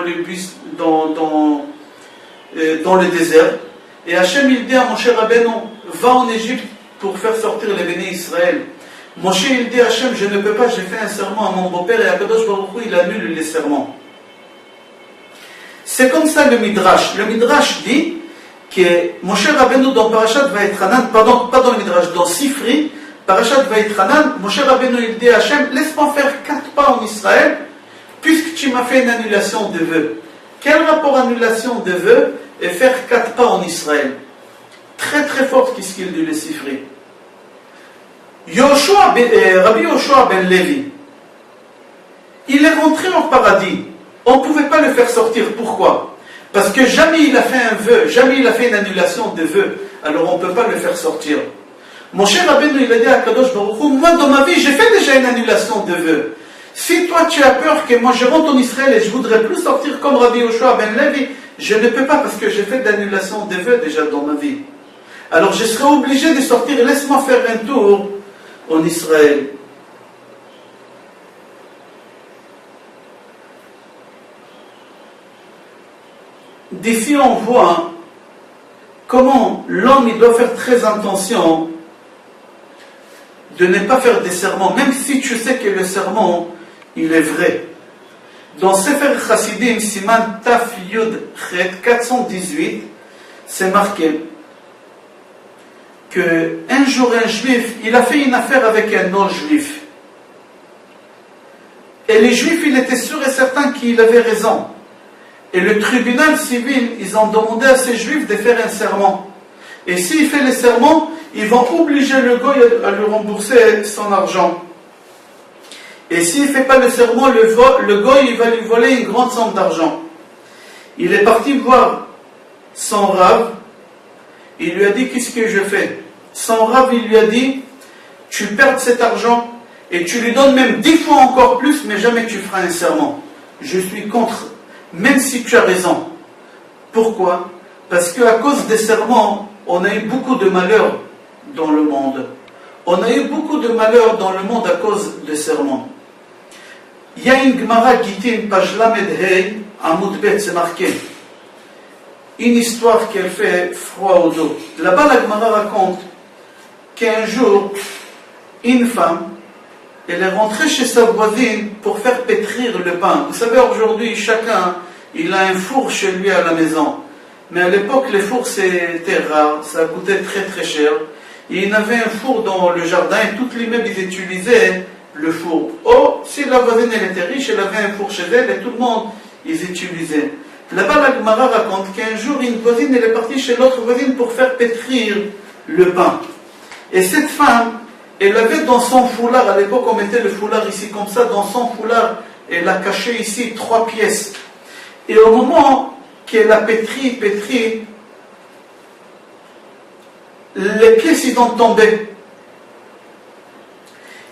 le désert. Et Hachem il dit à Moshe Rabbeinu, va en Égypte pour faire sortir les bénis Israël. Moshe il dit à Hachem, je ne peux pas, j'ai fait un serment à mon beau-père, et à Kadosh Baruch Hu, il annule les serments. C'est comme ça le Midrash. Le Midrash dit que Moshe Rabbeinu dans Parashat Vaetchanan, pardon, pas dans le Midrash, dans Sifri, Parashat Vaetchanan, Moshe Rabbeinu il dit à Hachem, laisse-moi faire 4 pas en Israël, puisque tu m'as fait une annulation de vœux. Quel rapport annulation de vœux et faire 4 pas en Israël? Très très fort qu'est-ce qu'il dit le Sifri. Rabbi Yoshua ben Levi, il est rentré au paradis. On ne pouvait pas le faire sortir. Pourquoi? Parce que jamais il a fait un vœu, jamais il a fait une annulation de vœu. Alors on ne peut pas le faire sortir. Mon cher Rabbeinu, il a dit à Kadosh Baruch Hu, moi dans ma vie, j'ai fait déjà une annulation de vœu. Si toi tu as peur que moi je rentre en Israël et je voudrais plus sortir comme Rabbi Yoshua ben Levi, je ne peux pas parce que j'ai fait de l'annulation de vœux déjà dans ma vie. Alors je serai obligé de sortir. Laisse-moi faire un tour en Israël. D'ici on voit comment l'homme il doit faire très attention de ne pas faire des serments, même si tu sais que le serment il est vrai. Dans Sefer Chassidim, Siman Taf Yud Chet 418, c'est marqué qu'un jour un juif, il a fait une affaire avec un non-juif. Et les juifs, il était sûr et certain qu'il avait raison. Et le tribunal civil, ils ont demandé à ces juifs de faire un serment. Et s'il fait le serment, ils vont obliger le goy à lui rembourser son argent. Et s'il ne fait pas le serment, le goy, il va lui voler une grande somme d'argent. Il est parti voir son rave. Il lui a dit, qu'est-ce que je fais? Son rave, il lui a dit, tu perds cet argent et tu lui donnes même 10 fois encore plus, mais jamais tu feras un serment. Je suis contre, même si tu as raison. Pourquoi? Parce qu'à cause des serments, on a eu beaucoup de malheurs dans le monde. On a eu beaucoup de malheurs dans le monde à cause des serments. Il y a une Gemara Gittin, page Lamed Hei, à Moudbet, c'est marqué. Une histoire qui a fait froid au dos. Là-bas, la Gemara raconte qu'un jour, une femme, elle est rentrée chez sa voisine pour faire pétrir le pain. Vous savez, aujourd'hui, chacun, il a un four chez lui à la maison. Mais à l'époque, les fours, c'était rare, ça coûtait très très cher. Et il y avait un four dans le jardin et toutes les meubles, ils utilisaient le four. Oh, si la voisine, elle était riche, elle avait un four chez elle et tout le monde, ils utilisaient. Là-bas, la Gemara raconte qu'un jour, une voisine, elle est partie chez l'autre voisine pour faire pétrir le pain. Et cette femme, elle avait dans son foulard, à l'époque on mettait le foulard ici comme ça, dans son foulard, elle a caché ici 3 pièces. Et au moment qu'elle a pétri, les pièces, ils ont tombé.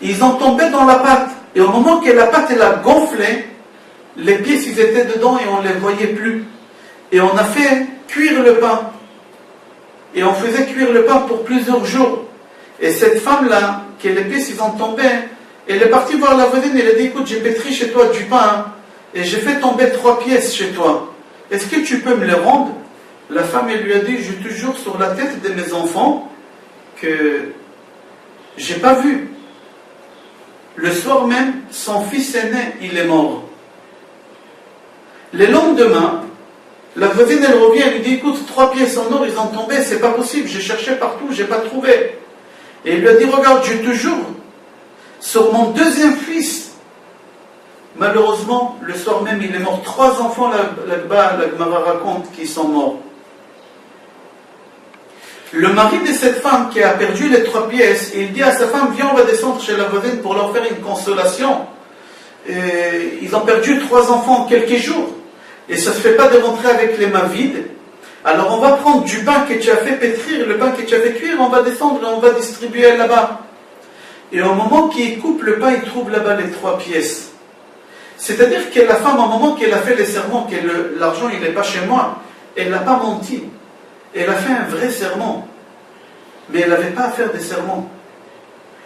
Ils ont tombé dans la pâte. Et au moment que la pâte, elle a gonflé, les pièces, ils étaient dedans et on ne les voyait plus. Et on a fait cuire le pain. Et on faisait cuire le pain pour plusieurs jours. Et cette femme-là, que les pièces, ils ont tombé, elle est partie voir la voisine et elle a dit, écoute, j'ai pétri chez toi du pain et j'ai fait tomber 3 pièces chez toi. Est-ce que tu peux me les rendre? La femme, elle lui a dit, je te jure sur la tête de mes enfants que j'ai pas vu. Le soir même, son fils aîné, il est mort. Le lendemain, la voisine, elle revient, elle lui dit, écoute, 3 pièces en or, ils ont tombé, c'est pas possible, j'ai cherché partout, j'ai pas trouvé. Et il lui a dit, regarde, je te jure, sur mon 2e fils, Malheureusement, le soir même, il est mort. 3 enfants, la Gemara raconte, qui sont morts. Le mari de cette femme qui a perdu les 3 pièces, il dit à sa femme, viens, on va descendre chez la voisine pour leur faire une consolation. Et ils ont perdu 3 enfants en quelques jours. Et ça ne se fait pas de rentrer avec les mains vides. Alors on va prendre du pain que tu as fait pétrir, le pain que tu as fait cuire, on va descendre et on va distribuer là-bas. Et au moment qu'il coupe le pain, il trouve là-bas les 3 pièces. C'est-à-dire que la femme, au moment qu'elle a fait les serments, que l'argent il n'est pas chez moi, elle n'a pas menti. Elle a fait un vrai serment. Mais elle n'avait pas à faire des serments.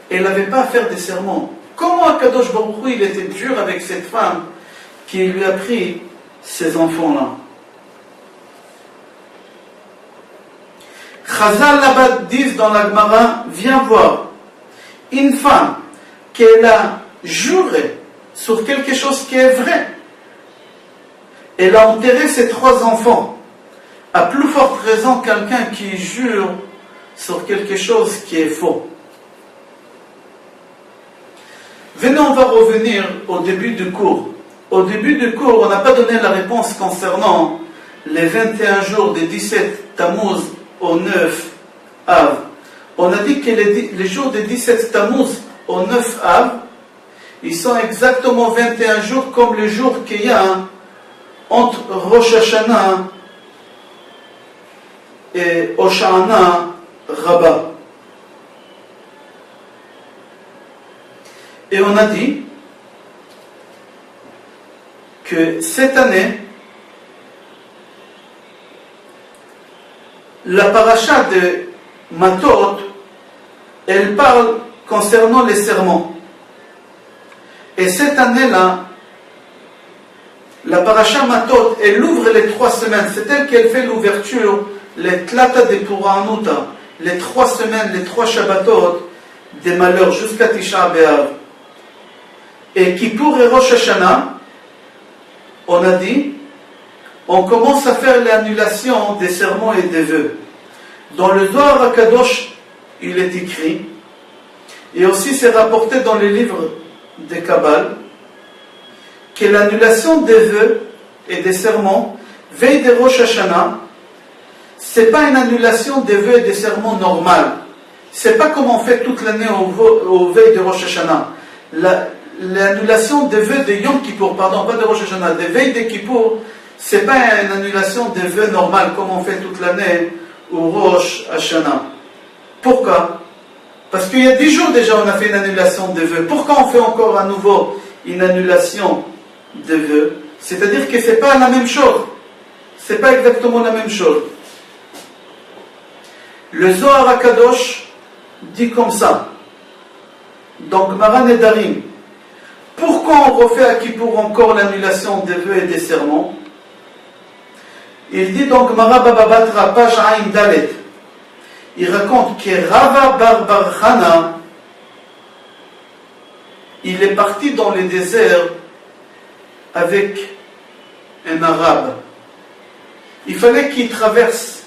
Elle n'avait pas à faire des serments. Comment Akadosh Baruch Hu, il était dur avec cette femme qui lui a pris ces enfants-là. Chazal là-bas disent dans la Gemara, viens voir, une femme qu'elle a juré sur quelque chose qui est vrai, elle a enterré ses 3 enfants. À plus forte raison, quelqu'un qui jure sur quelque chose qui est faux. Venez, on va revenir au début du cours. Au début du cours, on n'a pas donné la réponse concernant les 21 jours des 17 Tammuz au 9 Av. On a dit que les jours des 17 Tammuz au 9 Av, ils sont exactement 21 jours comme le jour qu'il y a entre Rosh Hashanah et Hoshana Rabbah. Et on a dit que cette année, la paracha de Matot, elle parle concernant les serments. Et cette année-là, la paracha Matot, elle ouvre les 3 semaines. C'est elle qui fait l'ouverture, les Tlata de Puranuta, les 3 semaines, les 3 Shabbatot des malheurs jusqu'à Tisha B'Av. Et Kippour et Rosh Hashanah, on a dit, on commence à faire l'annulation des serments et des vœux. Dans le Zohar HaKadosh, il est écrit, et aussi c'est rapporté dans les livres des Kabbal, que l'annulation des vœux et des serments, veille de Rosh Hashanah, c'est pas une annulation des vœux et des serments normales. C'est pas comme on fait toute l'année au veille de Rosh Hashanah. L'annulation des vœux de Yom Kippour, pardon, pas de Rosh Hashanah, des veilles de Kippour, c'est pas une annulation des vœux normales comme on fait toute l'année au Rosh Hashanah. Pourquoi? Parce qu'il y a 10 jours déjà on a fait une annulation des vœux. Pourquoi on fait encore à nouveau une annulation des vœux? C'est-à-dire que c'est pas la même chose. C'est pas exactement la même chose. Le Zohar HaKadosh dit comme ça. Donc Maran et Darim. Pourquoi on refait à Kippour encore l'annulation des vœux et des serments? Il dit donc Mara Baba Batra, page Aïn Dalet. Il raconte que Rava Bar Chana, il est parti dans le désert avec un arabe. Il fallait qu'il traverse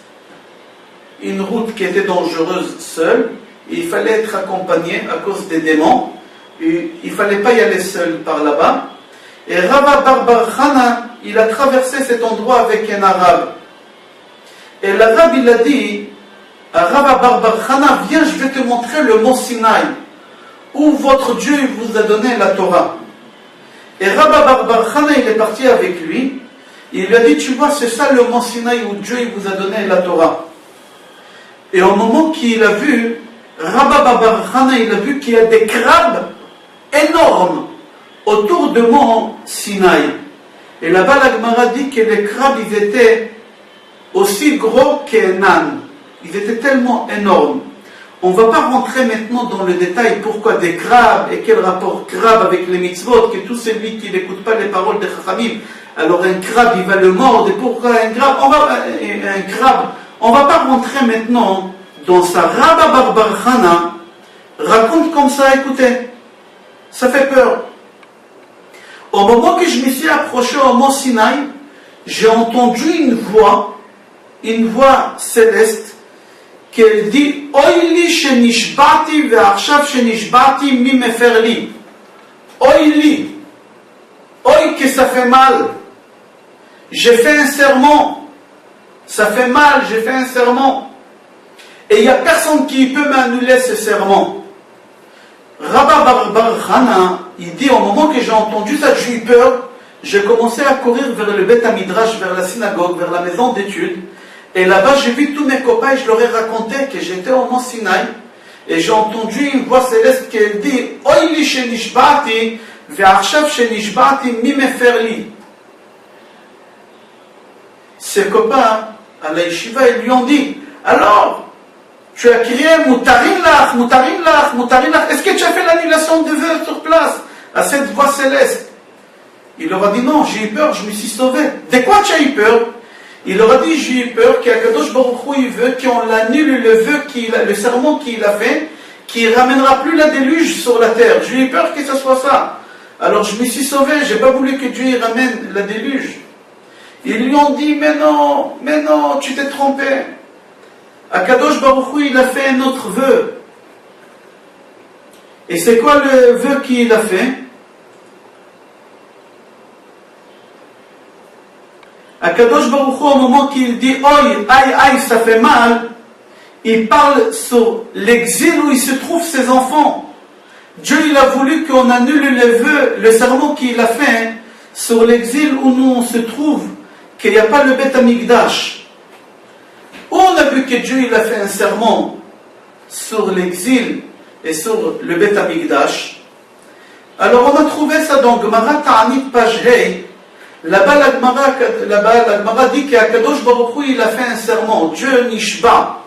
une route qui était dangereuse seul. Il fallait être accompagné à cause des démons. Il ne fallait pas y aller seul par là-bas. Et Rava Bar Chana, il a traversé cet endroit avec un arabe. Et l'arabe, il a dit à Rava Bar Chana, viens, je vais te montrer le mont Sinaï, où votre Dieu vous a donné la Torah. Et Rava Bar Chana, il est parti avec lui. Il lui a dit, tu vois, c'est ça le mont Sinaï où Dieu vous a donné la Torah. Et au moment qu'il a vu, Rava Bar Chana, il a vu qu'il y a des crabes énormes autour du mont Sinaï. Et là-bas, la Gemara dit que les crabes, ils étaient aussi gros qu'un âne. Ils étaient tellement énormes. On ne va pas rentrer maintenant dans le détail pourquoi des crabes et quel rapport crabe avec les mitzvot, que tout celui qui n'écoute pas les paroles des Chachamim, alors un crabe, il va le mordre. Et pourquoi un crabe? On va pas rentrer maintenant dans sa. Rava Bar Chana raconte comme ça, écoutez, ça fait peur. Au moment que je me suis approché au mont Sinaï, j'ai entendu une voix céleste, qu'elle dit Oili shenishbati ve'achshav shenishbati mi meferli. Oili, Oi que ça fait mal. J'ai fait un serment. Ça fait mal, j'ai fait un serment. Et il n'y a personne qui peut m'annuler ce serment. Rabba Bar Hana, il dit, au moment que j'ai entendu ça, j'ai eu peur. J'ai commencé à courir vers le Beth Midrash, vers la synagogue, vers la maison d'études. Et là-bas, j'ai vu tous mes copains et je leur ai raconté que j'étais au mont Sinaï. Et j'ai entendu une voix céleste qui dit Oili shenishbati, ve'achshav shenishbati, mi mefer li. Ses copains à la yeshiva, ils lui ont dit alors, tu as crié Moutarin lach, Moutarin lach, Moutarin lach. Est-ce que tu as fait l'annulation de vœux sur place à cette voix céleste? Il leur a dit non, j'ai eu peur, je me suis sauvé. De quoi tu as eu peur? Il leur a dit j'ai eu peur qu'Akadosh Baruch Hu il veut qu'on annule le serment qu'il a fait, qui ne ramènera plus la déluge sur la terre. J'ai eu peur que ce soit ça. Alors je me suis sauvé, je n'ai pas voulu que Dieu ramène la déluge. Ils lui ont dit mais non, tu t'es trompé. Akadosh Baruch Hu il a fait un autre vœu. Et c'est quoi le vœu qu'il a fait? Akadosh Baruch Hu, au moment qu'il dit « Oi, aïe, aïe, ça fait mal », il parle sur l'exil où il se trouvent ses enfants. Dieu, il a voulu qu'on annule le vœu, le serment qu'il a fait sur l'exil où nous on se trouve, qu'il n'y a pas le Beth Amikdash. Où on a vu que Dieu, il a fait un serment sur l'exil et sur le Beth Amikdash. Alors on a trouvé ça dans Gemara Ta'anit page Hey. Là-bas, la Gemara dit qu'Akadosh Baruch Hu, il a fait un serment. Dieu Nishba.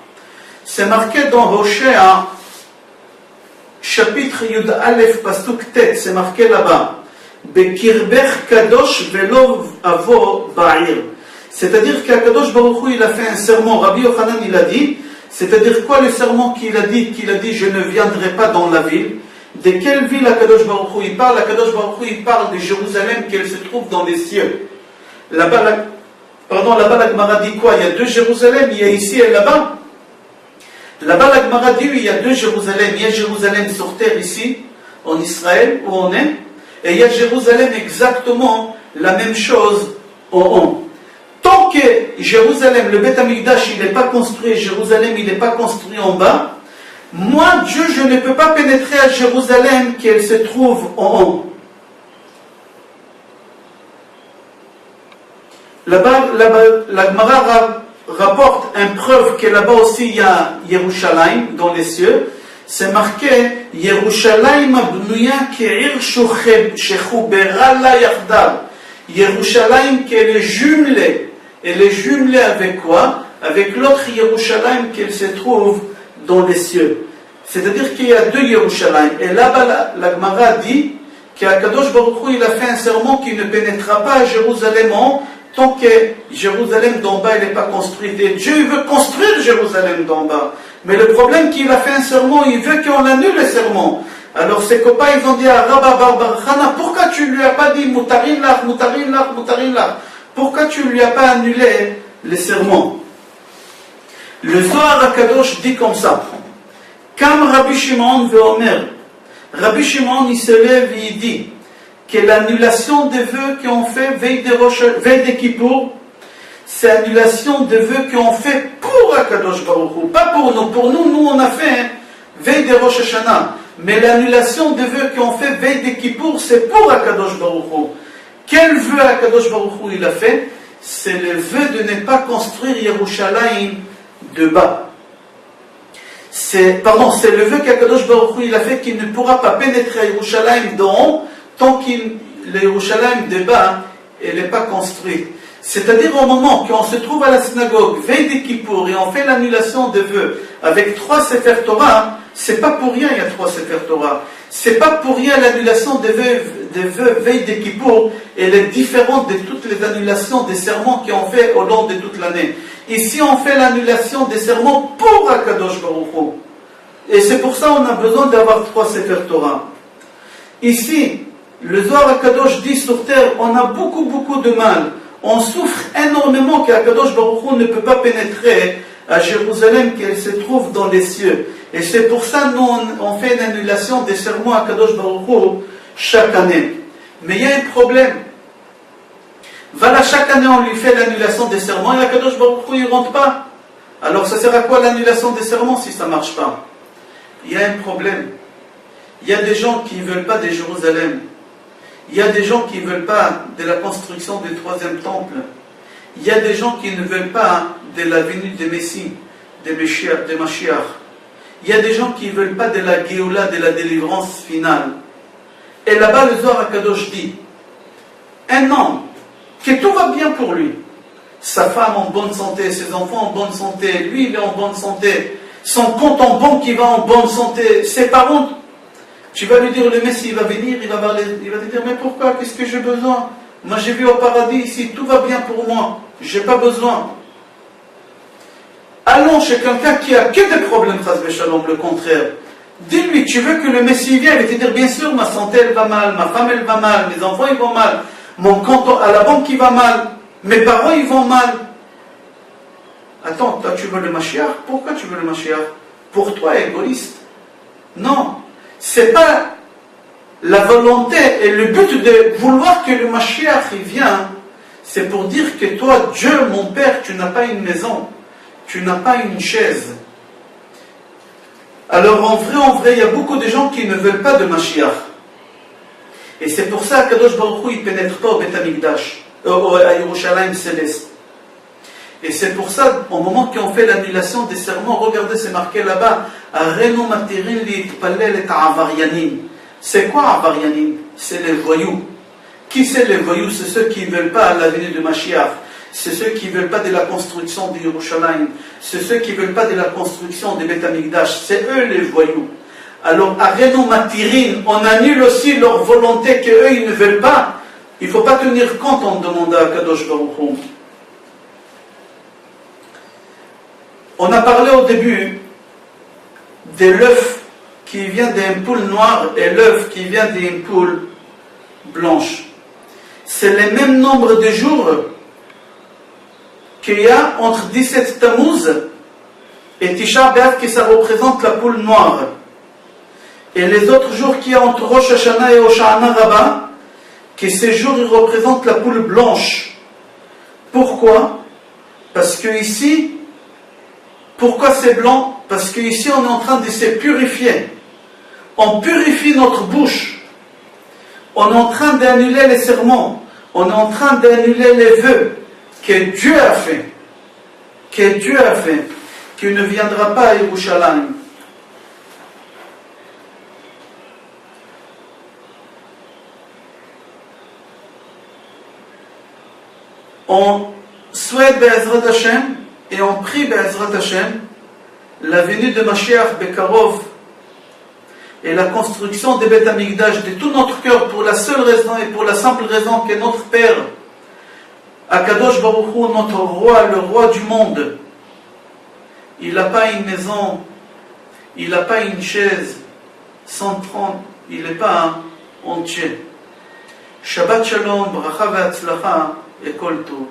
C'est marqué dans Hoshea, chapitre Yud Aleph, Pasuk Tet. C'est marqué là-bas. Bekirbech Kadosh velo avo ba'ir. C'est-à-dire qu'Akadosh Baruch Hu, il a fait un serment. Rabbi Yochanan, il a dit. C'est-à-dire quoi le serment qu'il a dit? Qu'il a dit, je ne viendrai pas dans la ville. De quelle ville Akadosh Baruch Hu il parle? Akadosh Baruch Hu il parle de Jérusalem qu'elle se trouve dans les cieux. Là-bas, la Gemara dit quoi? Il y a deux Jérusalem, il y a ici et là-bas. Là-bas, la Gemara dit oui, il y a deux Jérusalem. Il y a Jérusalem sur terre ici, en Israël, où on est. Et il y a Jérusalem exactement la même chose en haut. Tant que Jérusalem, le Beth Amikdash, il n'est pas construit, Jérusalem, il n'est pas construit en bas, moi, Dieu, je ne peux pas pénétrer à Jérusalem qu'elle se trouve en haut. Là-bas, la Gemara rapporte une preuve que là-bas aussi il y a Yerushalayim dans les cieux. C'est marqué Yerushalayim abnuya ke'ir shechubera la yachdav. Yerushalayim qui est jumelée. Elle est jumelée avec quoi? Avec l'autre Yerushalayim qu'elle se trouve dans les cieux. C'est-à-dire qu'il y a deux Yerushalayim. Et là-bas, la Gemara dit qu'Akadosh Baruch Hu, il a fait un serment qui ne pénétrera pas à Jérusalem tant que Jérusalem d'en bas n'est pas construite. Et Dieu veut construire Jérusalem d'en bas. Mais le problème qu'il a fait un serment, il veut qu'on annule le serment. Alors ses copains, ils ont dit à Rabba Bar Hana, pourquoi tu ne lui as pas dit Moutarin lach, Moutarin lach, Moutarin lach? Pourquoi tu ne lui as pas annulé le serment? Le Zohar HaKadosh dit comme ça. Comme Rabbi Shimon veut Omer. Rabbi Shimon, il se lève et il dit que l'annulation des vœux qu'on fait veille de Kippour, c'est l'annulation des vœux qu'on fait pour HaKadosh Baruch Hu, pas pour nous. Pour nous, on a fait veille de Rosh Hashanah. Mais l'annulation des vœux qu'on fait veille de Kippour, c'est pour HaKadosh Baruch Hu. Quel vœu HaKadosh Baruch Hu il a fait? C'est le vœu de ne pas construire Yerushalayim de bas. C'est le vœu qu'Akadosh Baruch Hu il a fait qu'il ne pourra pas pénétrer à Yerushalayim d'en haut tant que le Yerushalayim de bas n'est pas construit. C'est-à-dire au moment qu'on se trouve à la synagogue, veille de Kippour, et on fait l'annulation des vœux avec 3 Sefer Torah, c'est pas pour rien il y a 3 Sefer Torah. C'est pas pour rien l'annulation des vœux veille de Kippour, elle est différente de toutes les annulations des serments qu'on fait au long de toute l'année. Ici, on fait l'annulation des serments pour Akadosh Baruch Hu. Et c'est pour ça qu'on a besoin d'avoir 3 Sefer Torah. Ici, le Zohar HaKadosh dit sur terre, on a beaucoup de mal. On souffre énormément qu'Akadosh Baruch Hu ne peut pas pénétrer à Jérusalem, qu'elle se trouve dans les cieux. Et c'est pour ça nous on fait une annulation des serments à Akadosh Baruch Hu chaque année. Mais il y a un problème. Voilà, chaque année on lui fait l'annulation des serments et la Kadosh Baruch Hu, il ne rentre pas. Alors ça sert à quoi l'annulation des serments si ça ne marche pas? Il y a un problème. Il y a des gens qui ne veulent pas de Jérusalem. Il y a des gens qui ne veulent pas de la construction du troisième temple. Il y a des gens qui ne veulent pas de la venue des Messie, des Mashiach. Il y a des gens qui ne veulent pas de la Géoula, de la délivrance finale. Et là-bas, le Zohar HaKadosh dit, un homme, que tout va bien pour lui, sa femme en bonne santé, ses enfants en bonne santé, lui il est en bonne santé, son compte en banque il va en bonne santé, ses parents, tu vas lui dire, le Messie il va venir, il va te dire, mais pourquoi, qu'est-ce que j'ai besoin? Moi j'ai vu au paradis ici, tout va bien pour moi, j'ai pas besoin. Allons chez quelqu'un qui a que des problèmes, le contraire. Dis-lui, tu veux que le Messie vienne, il va te dire, bien sûr, ma santé elle va mal, ma femme elle va mal, mes enfants ils vont mal, mon compte à la banque il va mal, mes parents ils vont mal. Attends, toi tu veux le Mashiach? Pourquoi tu veux le Mashiach? Pour toi, égoïste. Non, c'est pas la volonté et le but de vouloir que le Mashiach il vienne, c'est pour dire que toi, Dieu, mon Père, tu n'as pas une maison, tu n'as pas une chaise. Alors en vrai, il y a beaucoup de gens qui ne veulent pas de Mashiach. Et c'est pour ça qu'Kadosh Baruch Hu, il ne pénètre pas au Beth Amikdash, à Yerushalayim céleste. Et c'est pour ça, au moment qu'on fait l'annulation des serments, regardez, c'est marqué là-bas, Arenu matirin li itpallel et avaryanim. C'est quoi avaryanim? C'est les voyous. Qui c'est les voyous? C'est ceux qui ne veulent pas la venue de Mashiach. C'est ceux qui ne veulent pas de la construction de Yerushalayim. C'est ceux qui ne veulent pas de la construction de Beth Amikdash. C'est eux les voyous. Alors, Arenu matirin, on annule aussi leur volonté qu'eux, ils ne veulent pas. Il ne faut pas tenir compte en demandant à Kadosh Baruch Hu. On a parlé au début de l'œuf qui vient d'une poule noire et l'œuf qui vient d'une poule blanche. C'est le même nombre de jours qu'il y a entre 17 Tammuz et Tisha B'Av, qui ça représente la poule noire. Et les autres jours qu'il y a entre Rosh Hashanah et Hoshana Rabbah, que ces jours ils représentent la poule blanche. Pourquoi? Parce que ici, pourquoi c'est blanc? Parce qu'ici on est en train de se purifier. On purifie notre bouche. On est en train d'annuler les serments. On est en train d'annuler les vœux que Dieu a fait. Que Dieu a fait. Qu'il ne viendra pas à Yerushalayim. On souhaite Be'ezrat Hashem et on prie Be'ezrat Hashem la venue de Mashiach Bekarov et la construction des Beth Amikdash de tout notre cœur pour la seule raison et pour la simple raison que notre Père, Akadosh Baruch Hu, notre roi, le roi du monde, il n'a pas une maison, il n'a pas une chaise, 130, il n'est pas entier. Shabbat Shalom, Bracha Ve'atzlacha et Kol Tov.